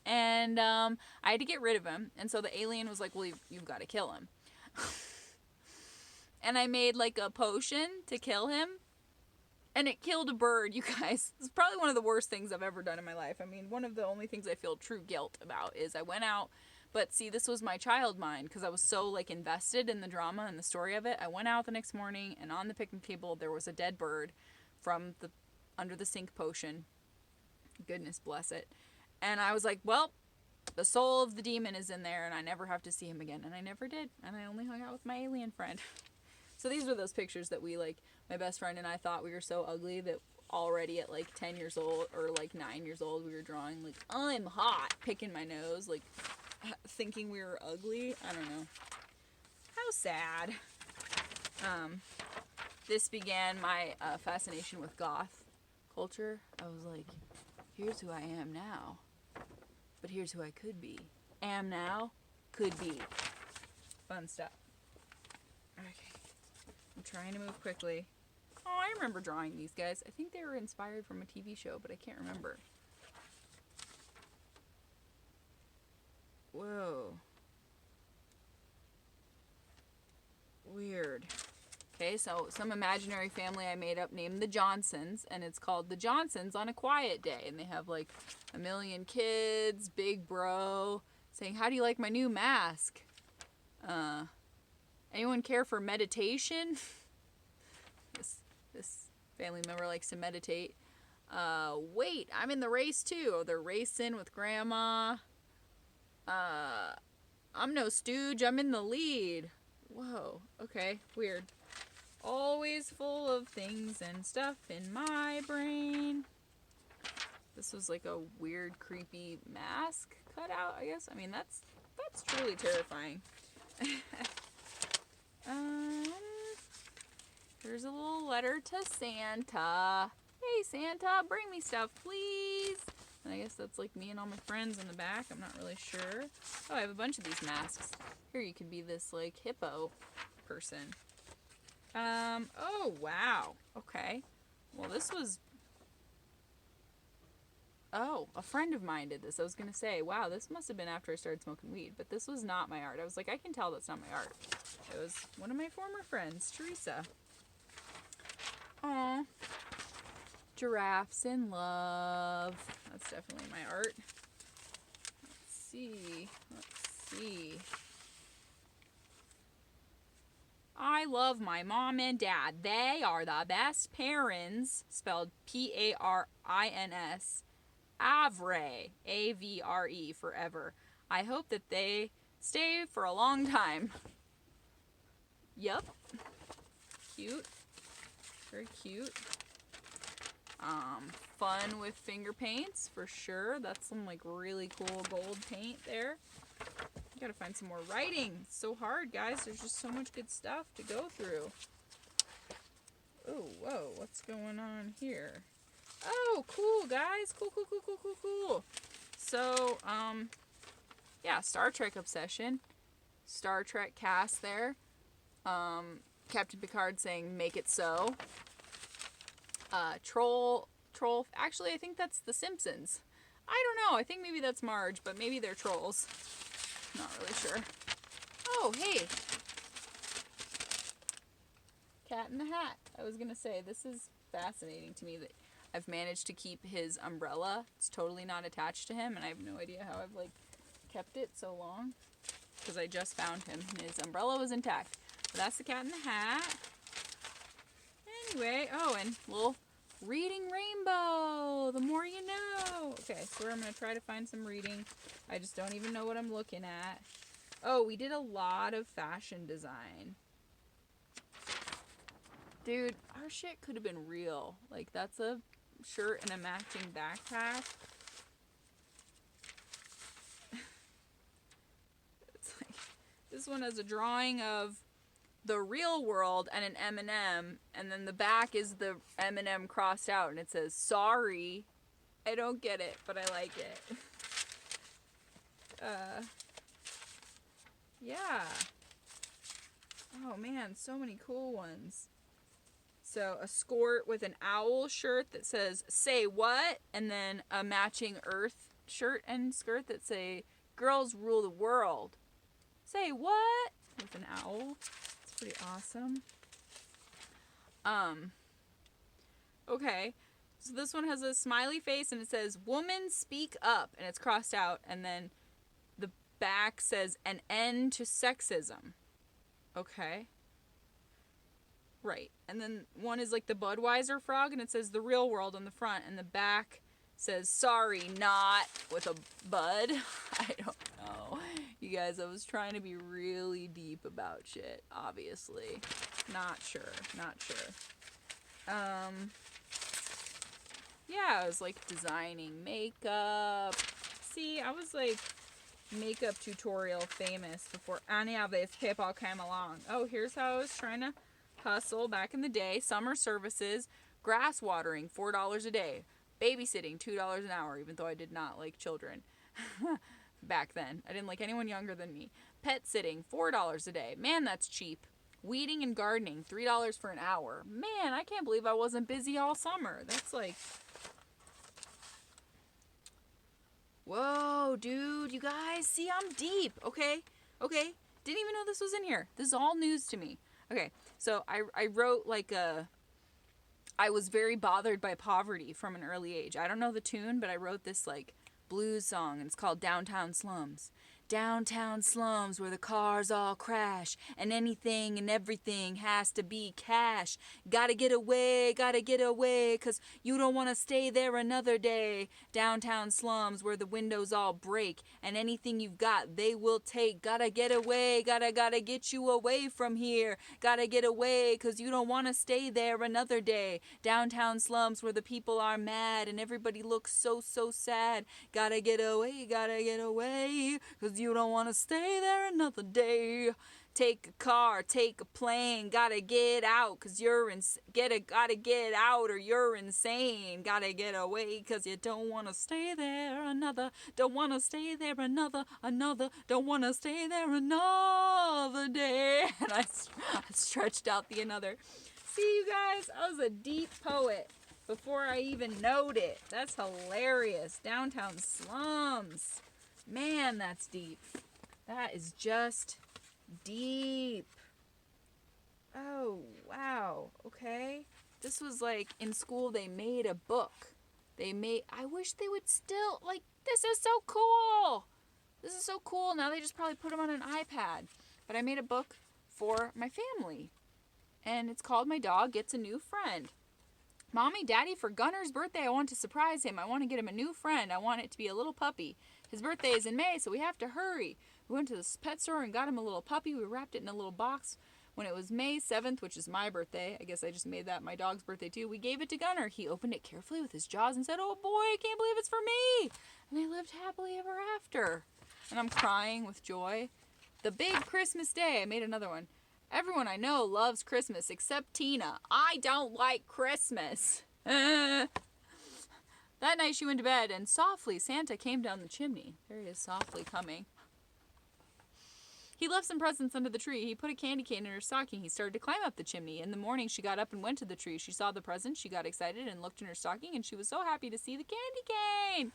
A: And I had to get rid of him. And so the alien was like, well, you've got to kill him. And I made, like, a potion to kill him. And it killed a bird, you guys. It's probably one of the worst things I've ever done in my life. I mean, one of the only things I feel true guilt about is I went out, but see, this was my child mind, because I was so, like, invested in the drama and the story of it. I went out the next morning, and on the picnic table, there was a dead bird from the under the sink potion. Goodness bless it. And I was like, well, the soul of the demon is in there, and I never have to see him again. And I never did, and I only hung out with my alien friend. So these were those pictures that we, like, my best friend and I thought we were so ugly that already at, like, 10 years old or, like, 9 years old, we were drawing, like, I'm hot, picking my nose, like, thinking we were ugly. I don't know. How sad. This began my fascination with goth culture. I was like, here's who I am now, but here's who I could be. Am now, could be. Fun stuff. Okay. I'm trying to move quickly. Oh, I remember drawing these guys. I think they were inspired from a TV show, but I can't remember. Whoa. Weird. Okay, so some imaginary family I made up named the Johnsons, and it's called The Johnsons on a Quiet Day. And they have like a million kids, big bro, saying, how do you like my new mask? Anyone care for meditation? This family member likes to meditate. Wait, I'm in the race too. Oh, they're racing with grandma. I'm no stooge, I'm in the lead. Whoa, okay, weird. Always full of things and stuff in my brain. This was like a weird, creepy mask cutout, I guess. I mean, that's truly terrifying. Here's a little letter to Santa. Hey, Santa, bring me stuff, please. And I guess that's like me and all my friends in the back. I'm not really sure. Oh, I have a bunch of these masks. Here, you could be this, like, hippo person. Oh, wow. Okay. Well, this was... Oh, a friend of mine did this. I was going to say, wow, this must have been after I started smoking weed. But this was not my art. I was like, I can tell that's not my art. It was one of my former friends, Teresa. Aw. Giraffes in love. That's definitely my art. Let's see. I love my mom and dad. They are the best parents. Spelled Parins. Avre. A-V-R-E. Forever. I hope that they stay for a long time. Yup. Cute. Very cute. Fun with finger paints, for sure. That's some, like, really cool gold paint there. You gotta find some more writing. It's so hard, guys. There's just so much good stuff to go through. Oh, whoa. What's going on here? Oh, cool, guys. Cool. So, yeah, Star Trek obsession. Star Trek cast there. Captain Picard saying, make it so. Troll, actually, I think that's The Simpsons. I don't know, I think maybe that's Marge, but maybe they're trolls. Not really sure. Oh, hey! Cat in the Hat. I was gonna say, this is fascinating to me that I've managed to keep his umbrella. It's totally not attached to him, and I have no idea how I've, like, kept it so long. Because I just found him, and his umbrella was intact. But that's the Cat in the Hat. Anyway, oh, and little Reading Rainbow. The more you know. Okay, so I'm going to try to find some reading. I just don't even know what I'm looking at. Oh, we did a lot of fashion design. Dude, our shit could have been real. Like, that's a shirt and a matching backpack. It's like, this one has a drawing of the real world and an M&M, and then the back is the M&M crossed out, and it says, sorry. I don't get it, but I like it. Yeah. Oh man, so many cool ones. So a skirt with an owl shirt that says, say what? And then a matching earth shirt and skirt that say, girls rule the world. Say what? With an owl. It's pretty awesome. Okay. So this one has a smiley face and it says, woman speak up. And it's crossed out. And then the back says, an end to sexism. Okay. Right. And then one is like the Budweiser frog and it says the real world on the front. And the back says, sorry, not, with a bud. I don't know. You guys, I was trying to be really deep about shit, obviously. Not sure. Yeah, I was like designing makeup. See, I was like makeup tutorial famous before any of this people came along. Oh, here's how I was trying to hustle back in the day. Summer services, grass watering, $4 a day. Babysitting, $2 an hour, even though I did not like children. Back then. I didn't like anyone younger than me. Pet sitting, $4 a day. Man, that's cheap. Weeding and gardening, $3 for an hour. Man, I can't believe I wasn't busy all summer. That's like... Whoa, dude, you guys, see, I'm deep, okay? Didn't even know this was in here. This is all news to me. Okay, so I wrote like I was very bothered by poverty from an early age. I don't know the tune, but I wrote this like blues song, and it's called Downtown Slums. Downtown slums where the cars all crash and anything and everything has to be cash. Gotta get away, cause you don't wanna stay there another day. Downtown slums where the windows all break and anything you've got they will take. Gotta get away, gotta get you away from here. Gotta get away, cause you don't wanna stay there another day. Downtown slums where the people are mad and everybody looks so sad. Gotta get away, cause you don't want to stay there another day. Take a car, take a plane, gotta get out, cause gotta get out or you're insane. Gotta get away, cause you don't want to stay there don't want to stay there don't want to stay there another day. And I stretched out the another. See, you guys, I was a deep poet before I even knowed it. That's hilarious. Downtown slums. Man, that's deep. That is just deep. Oh, wow. Okay. This was like in school they made a book. I wish they would still, like, this is so cool. Now they just probably put them on an iPad. But I made a book for my family. And it's called My Dog Gets a New Friend. Mommy, Daddy, for Gunner's birthday, I want to surprise him. I want to get him a new friend. I want it to be a little puppy. His birthday is in May, so we have to hurry. We went to the pet store and got him a little puppy. We wrapped it in a little box. When it was May 7th, which is my birthday, I guess I just made that my dog's birthday too, we gave it to Gunner. He opened it carefully with his jaws and said, oh boy, I can't believe it's for me. And they lived happily ever after. And I'm crying with joy. The big Christmas day, I made another one. Everyone I know loves Christmas except Tina. I don't like Christmas. That night she went to bed and softly Santa came down the chimney. There he is, softly coming. He left some presents under the tree. He put a candy cane in her stocking. He started to climb up the chimney. In the morning she got up and went to the tree. She saw the present. She got excited and looked in her stocking and she was so happy to see the candy cane.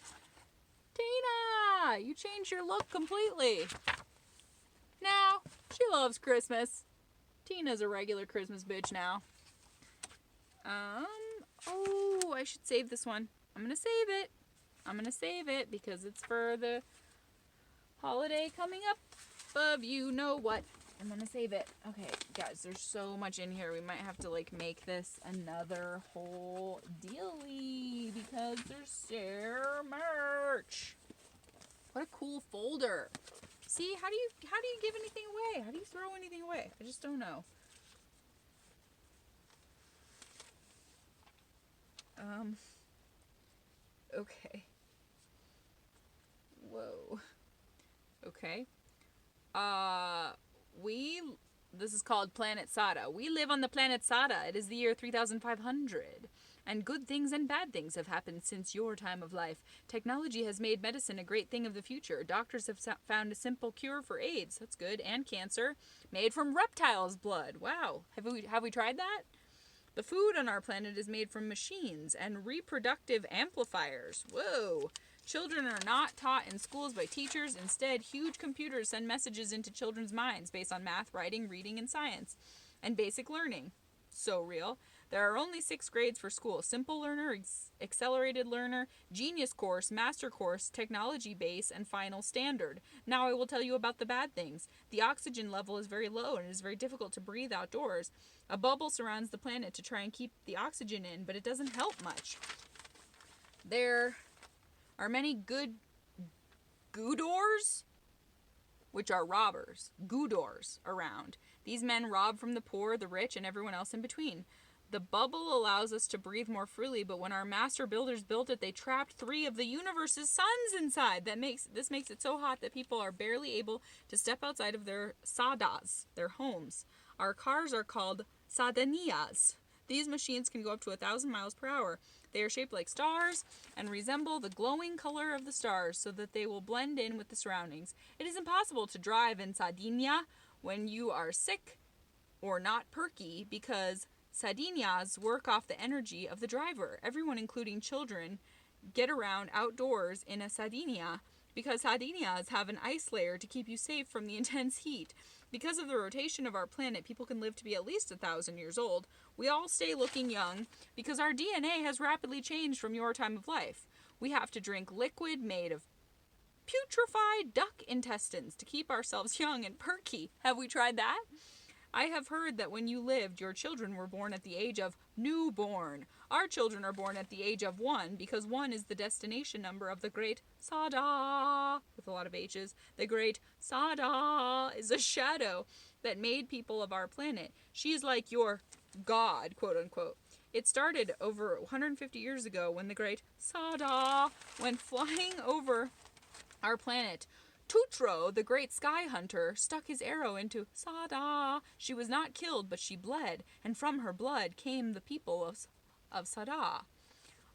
A: Tina, you changed your look completely. Now she loves Christmas. Tina's a regular Christmas bitch now. Oh, I should save this one. I'm gonna save it because it's for the holiday coming up of you know what. I'm gonna save it. Okay, guys, there's so much in here. We might have to, like, make this another whole dealie because there's so much. What a cool folder. See, how do you give anything away? How do you throw anything away? I just don't know. Okay. Whoa. Okay. This is called Planet Sada. We live on the planet Sada. It is the year 3500. And good things and bad things have happened since your time of life. Technology has made medicine a great thing of the future. Doctors have found a simple cure for AIDS. That's good. And cancer. Made from reptiles' blood. Wow. Have we tried that? The food on our planet is made from machines and reproductive amplifiers. Whoa. Children are not taught in schools by teachers. Instead, huge computers send messages into children's minds based on math, writing, reading, and science. And basic learning. So real. There are only 6 grades for school. Simple learner, accelerated learner, genius course, master course, technology base, and final standard. Now I will tell you about the bad things. The oxygen level is very low and it is very difficult to breathe outdoors. A bubble surrounds the planet to try and keep the oxygen in, but it doesn't help much. There are many goodors, which are robbers, goodors, around. These men rob from the poor, the rich, and everyone else in between. The bubble allows us to breathe more freely, but when our master builders built it, they trapped 3 of the universe's suns inside. This makes it so hot that people are barely able to step outside of their sadas, their homes. Our cars are called sadanias. These machines can go up to 1,000 miles per hour. They are shaped like stars and resemble the glowing color of the stars so that they will blend in with the surroundings. It is impossible to drive in Sardinia when you are sick or not perky because Sardinias work off the energy of the driver. Everyone, including children, get around outdoors in a Sardinia because Sardinias have an ice layer to keep you safe from the intense heat. Because of the rotation of our planet, people can live to be at least 1,000 years old. We all stay looking young because our DNA has rapidly changed from your time of life. We have to drink liquid made of putrefied duck intestines to keep ourselves young and perky. Have we tried that? I have heard that when you lived, your children were born at the age of newborn. Our children are born at the age of 1 because 1 is the destination number of the great Sada, with a lot of H's. The great Sada is a shadow that made people of our planet. She is like your God, quote unquote. It started over 150 years ago when the great Sada went flying over our planet. Tutro, the great sky hunter, stuck his arrow into Sada. She was not killed, but she bled, and from her blood came the people of Sada.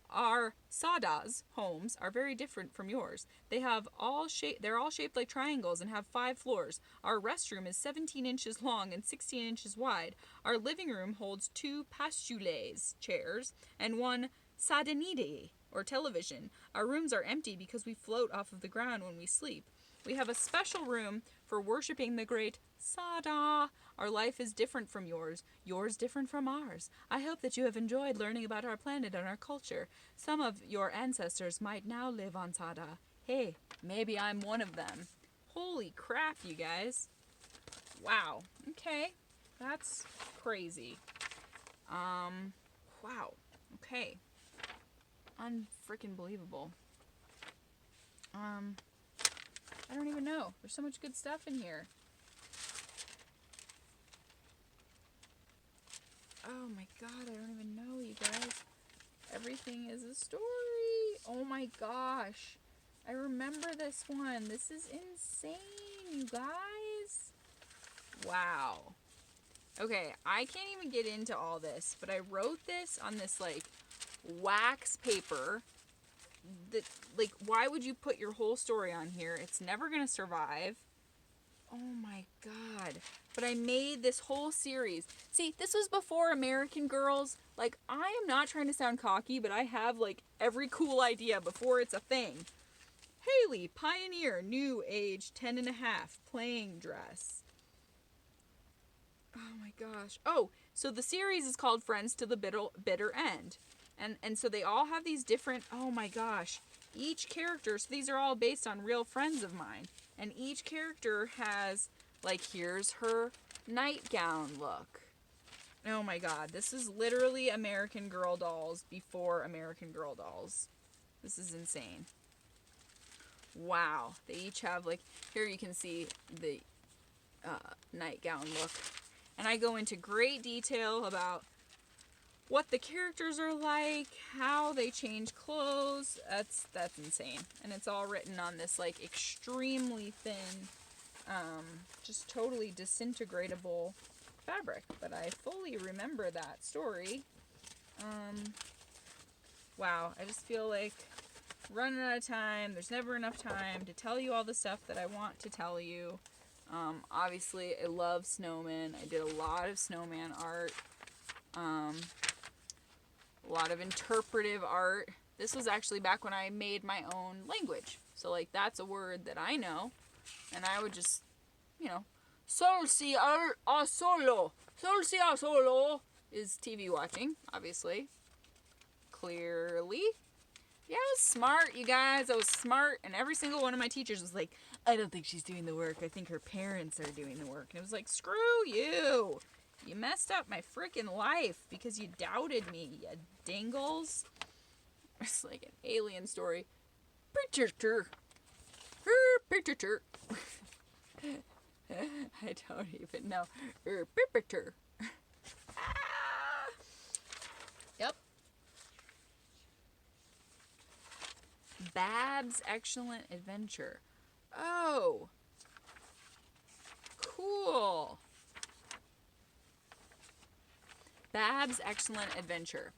A: Our Sadas homes are very different from yours. They're all shaped like triangles and have 5 floors. Our restroom is 17 inches long and 16 inches wide. Our living room holds 2 pastules chairs and 1 sadanide, or television. Our rooms are empty because we float off of the ground when we sleep. We have a special room for worshiping the great Sada. Our life is different from yours different from ours. I hope that you have enjoyed learning about our planet and our culture. Some of your ancestors might now live on Sada. Hey, maybe I'm one of them. Holy crap, you guys. Wow. Okay. That's crazy. Wow. Okay. Unfreaking believable. I don't even know. There's so much good stuff in here. Oh my god, I don't even know, you guys. Everything is a story. Oh my gosh. I remember this one. This is insane, you guys. Wow. Okay, I can't even get into all this, but I wrote this on this, like, wax paper. That, like, why would you put your whole story on here? It's never gonna survive. Oh my god. But I made this whole series. See, this was before American Girls. Like, I am not trying to sound cocky, but I have, like, every cool idea before it's a thing. Haley, pioneer, new age, 10 and a half, playing dress. Oh my gosh. Oh, so the series is called Friends to the Bitter End. And so they all have these different, oh my gosh, each character, so these are all based on real friends of mine, and each character has Like, here's her nightgown look. Oh my god, this is literally American Girl dolls before American Girl dolls. This is insane. Wow. They each have, like, here you can see the nightgown look. And I go into great detail about what the characters are like, how they change clothes. That's insane. And it's all written on this, like, extremely thin, just totally disintegratable fabric. But I fully remember that story. Wow, I just feel like running out of time. There's never enough time to tell you all the stuff that I want to tell you. Obviously, I love snowmen. I did a lot of snowman art. A lot of interpretive art. This was actually back when I made my own language. So, like, that's a word that I know. And I would just, you know, sol si a solo. Sol si a solo is TV watching, obviously. Clearly. Yeah, I was smart, you guys. I was smart. And every single one of my teachers was like, I don't think she's doing the work. I think her parents are doing the work. And it was like, screw you. You messed up my freaking life because you doubted me, you dingles. It's like an alien story. Picture. Picture. I don't even know. Picture. Yep. Bab's Excellent Adventure. Oh. Cool. Bab's Excellent Adventure.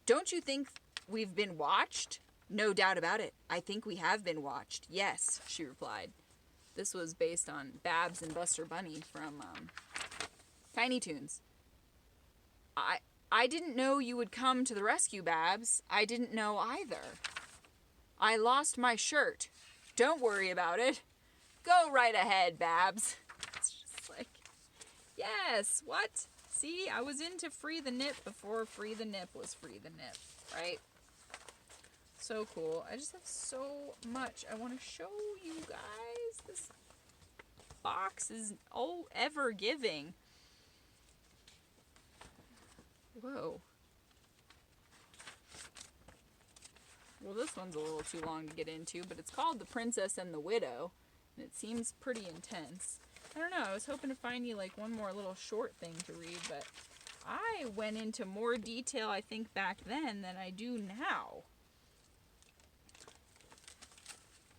A: Don't you think we've been watched? No doubt about it. I think we have been watched. Yes, she replied. This was based on Babs and Buster Bunny from Tiny Toons. I didn't know you would come to the rescue, Babs. I didn't know either. I lost my shirt. Don't worry about it. Go right ahead, Babs. It's just like, yes, what? See, I was into Free the Nip before Free the Nip was Free the Nip, right? So cool. I just have so much I want to show you guys. This box is ever giving. Whoa. Well, this one's a little too long to get into, but it's called The Princess and the Widow, and it seems pretty intense. I don't know, I was hoping to find you like one more little short thing to read, but I went into more detail, I think, back then than I do now.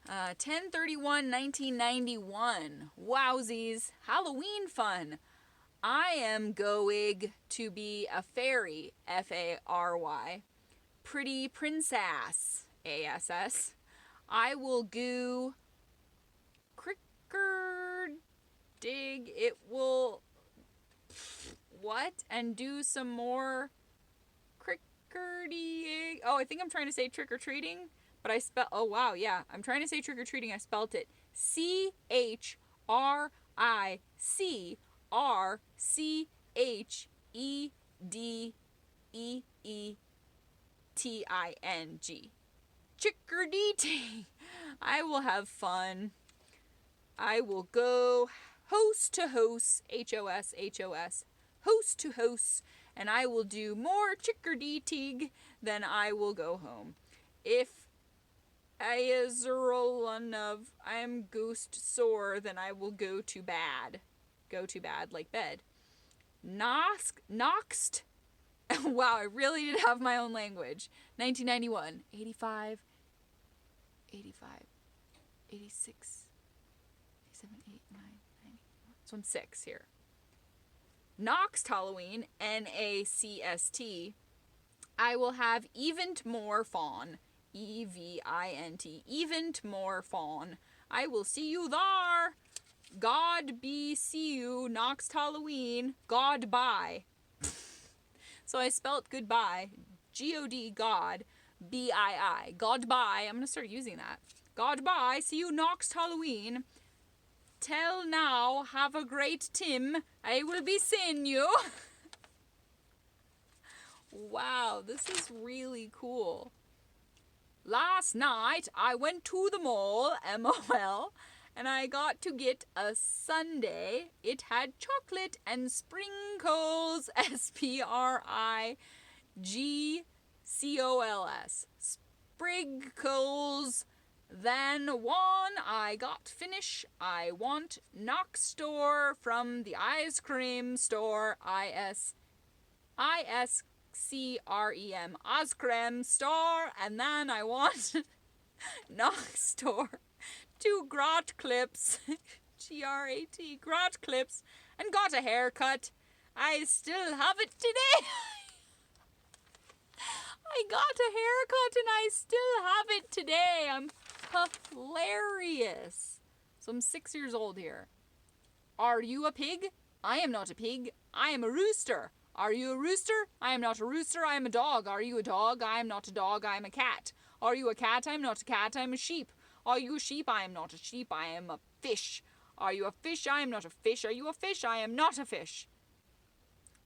A: 10/31/1991. Wowsies. Halloween fun. I am going to be a fairy, Fairy. Pretty princess, ASS. I will goo cricker dig. It will what? And do some more crickerty. Oh, I think I'm trying to say trick or treating, but I spell. Oh wow, yeah. I'm trying to say trick or treating. I spelt it CHRICERCEDEETING. Chickerdee. I will have fun. I will go host to host, HOS, host to host, and I will do more chickerdee, then I will go home. If I am ghost sore, then I will go to bad. Go to bad, like bed. Noxed. Wow, I really did have my own language. 1991, 85, 86, 87, 8, 9, 90. This one's 6 here. Noxed Halloween, NACST. I will have event more fawn. EVINT. Event more fawn. I will see you there. God be see you. Noxed Halloween. God bye. So I spelt goodbye. G-O-D, God. B-I-I. God bye. I'm going to start using that. God bye. See you next Halloween. Till now, have a great Tim. I will be seeing you. Wow, this is really cool. Last night, I went to the mall, MOL, and I got to get a sundae. It had chocolate and sprinkles, Spriggcols, sprinkles. Then one I got finish. I want Knox store from the ice cream store, ISCREM, Oscrem store, and then I want Knox store, 2 grot clips, GRAT, grot clips, and got a haircut. I still have it today. I got a haircut and I still have it today. I'm hilarious. So I'm 6 years old here. Are you a pig? I am not a pig. I am a rooster. Are you a rooster? I am not a rooster. I am a dog. Are you a dog? I am not a dog. I am a cat. Are you a cat? I am not a cat. I am a sheep. Are you a sheep? I am not a sheep. I am a fish. Are you a fish? I am not a fish. Are you a fish? I am not a fish.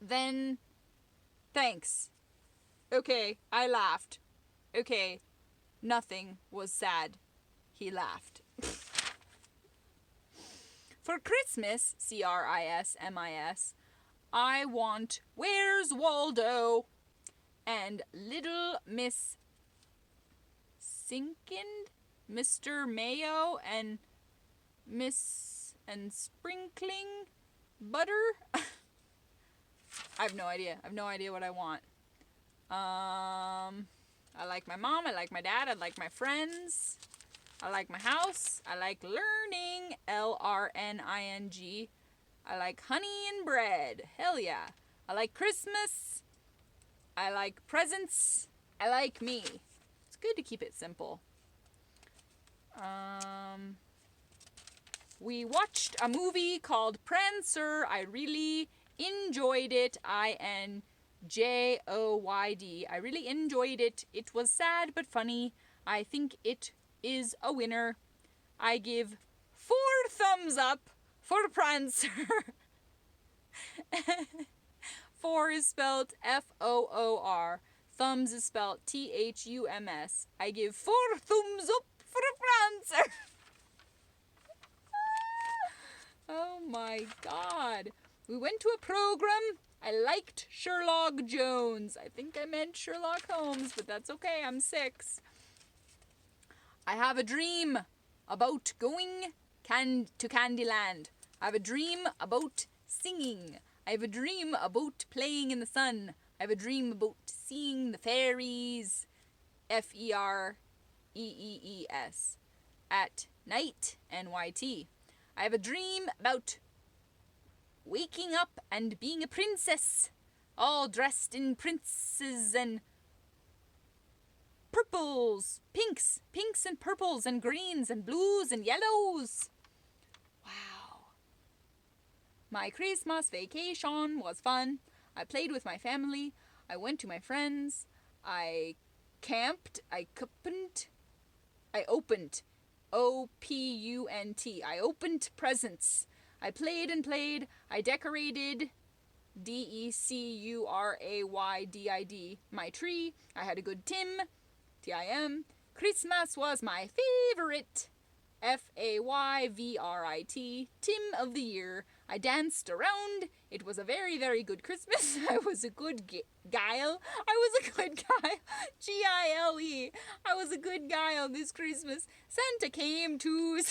A: Then, thanks. Okay, I laughed. Okay, nothing was sad. He laughed. For Christmas, Christmas, I want Where's Waldo and Little Miss Sinkind, Mr. Mayo, and Miss and Sprinkling Butter. I have no idea. I have no idea what I want. I like my mom. I like my dad. I like my friends. I like my house. I like learning. LRNING. I like honey and bread. Hell yeah. I like Christmas. I like presents. I like me. It's good to keep it simple. We watched a movie called Prancer. I really enjoyed it. INJOYD. I really enjoyed it. It was sad but funny. I think it is a winner. I give 4 thumbs up for Prancer. 4 is spelled FOOR. Thumbs is spelled THUMS. I give 4 thumbs up for Prancer. Oh my god. We went to a program. I liked Sherlock Jones. I think I meant Sherlock Holmes, but that's okay. I'm 6. I have a dream about going to Candyland. I have a dream about singing. I have a dream about playing in the sun. I have a dream about seeing the fairies. FEREEES. At night, NYT. I have a dream about waking up and being a princess, all dressed in princes and purples, pinks and purples and greens and blues and yellows. Wow. My Christmas vacation was fun. I played with my family. I went to my friends. I camped. I opened. OPUNT. I opened presents. I played and played. I decorated. DECURAYDID. My tree. I had a good TIM. Christmas was my favorite. FAYVRIT. Tim of the year. I danced around. It was a very, very good Christmas. I was a good guile. I was a good guy. GILE. I was a good guy on this Christmas. Santa came to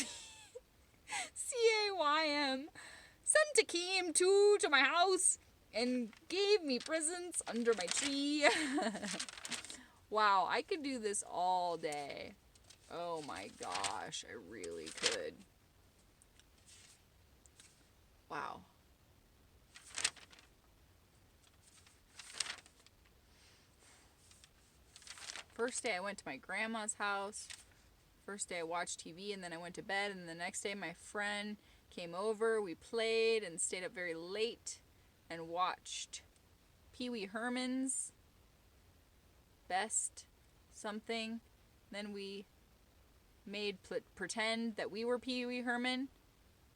A: CAYM. Santa came to my house and gave me presents under my tree. Wow, I could do this all day. Oh my gosh, I really could. Wow. First day I went to my grandma's house. First day I watched TV and then I went to bed. And the next day my friend came over. We played and stayed up very late and watched Pee Wee Herman's Best something. Then we made pretend that we were Pee Wee Herman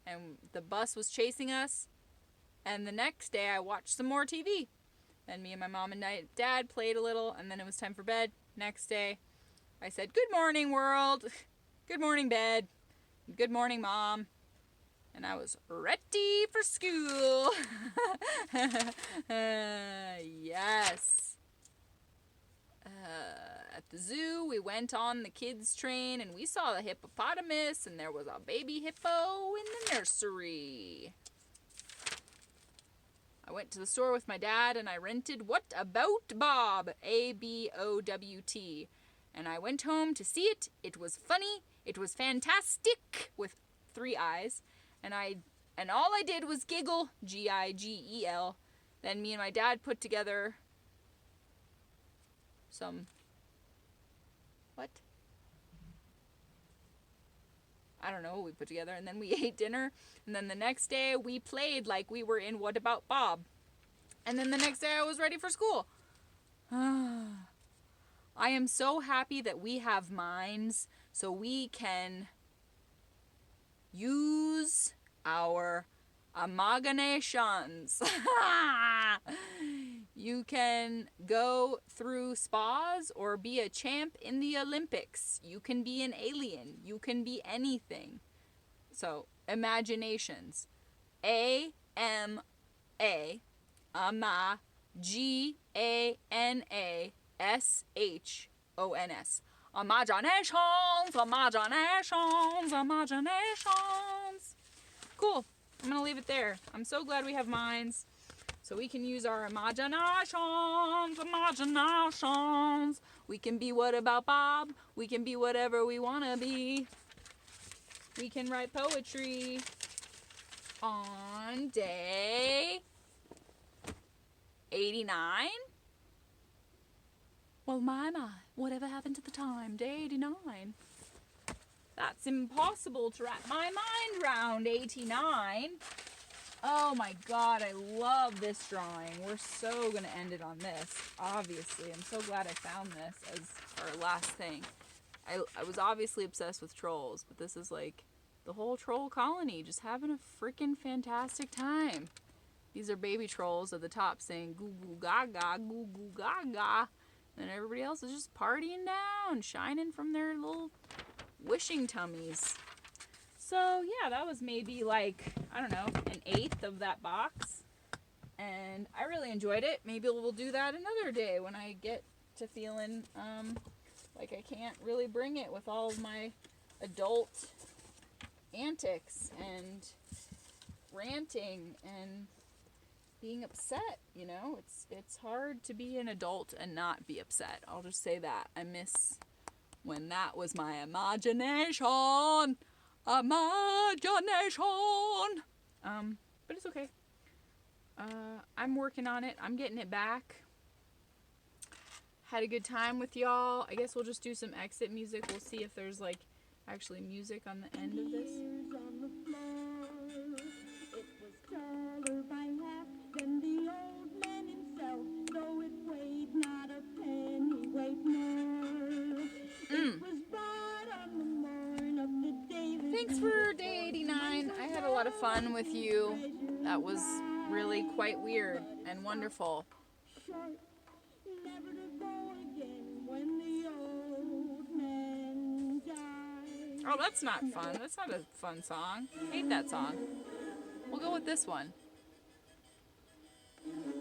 A: and the bus was chasing us. And the next day I watched some more TV. Then me and my mom and dad played a little and then it was time for bed. Next day I said, "Good morning, world. Good morning, bed." Good morning, Mom. And I was ready for school. Yes. At the zoo, we went on the kids' train and we saw the hippopotamus, and there was a baby hippo in the nursery. I went to the store with my dad and I rented What About Bob? ABOWT. And I went home to see it. It was funny. It was fantastic with 3 eyes. And all I did was giggle, GIGEL. Then me and my dad put together some... What? I don't know what we put together. And then we ate dinner. And then the next day we played like we were in What About Bob? And then the next day I was ready for school. I am so happy that we have minds so we can use our imaginations. You can go through spas or be a champ in the Olympics. You can be an alien. You can be anything. So, imaginations. A-M-A, ama, G-A-N-A-S-H-O-N-S. Imaginations, imaginations, imaginations. Cool. I'm going to leave it there. I'm so glad we have minds. So we can use our imaginations, imaginations. We can be What About Bob? We can be whatever we want to be. We can write poetry on day 89. Well, my, whatever happened to the time? Day 89. That's impossible to wrap my mind around, 89. Oh my god, I love this drawing. We're so going to end it on this, obviously. I'm so glad I found this as our last thing. I was obviously obsessed with trolls, but this is like the whole troll colony just having a freaking fantastic time. These are baby trolls at the top saying goo goo gaga, goo goo gaga. And everybody else is just partying down, shining from their little wishing tummies. So yeah, that was maybe like, I don't know, an 1/8 of that box. And I really enjoyed it. Maybe we'll do that another day when I get to feeling like I can't really bring it with all of my adult antics and ranting and being upset, you know? It's hard to be an adult and not be upset. I'll just say that. I miss when that was my imagination. Imagination. But it's okay. I'm working on it. I'm getting it back. Had a good time with y'all. I guess we'll just do some exit music. We'll see if there's like actually music on the end of this.
C: Tears on the floor. It was taller by half than the old man himself, though it weighed not a penny weight more. It was brought on the morn of the day.
A: Thanks for day 89. I had a lot of fun with you. That was really quite weird and wonderful.
C: Short, never to go again when the old man died.
A: Oh, that's not fun. That's not a fun song. I hate that song. We'll go with this one.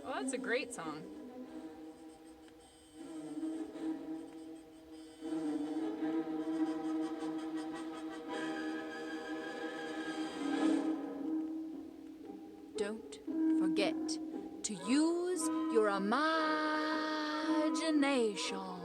A: Oh, that's a great song. Don't forget to use your imagination.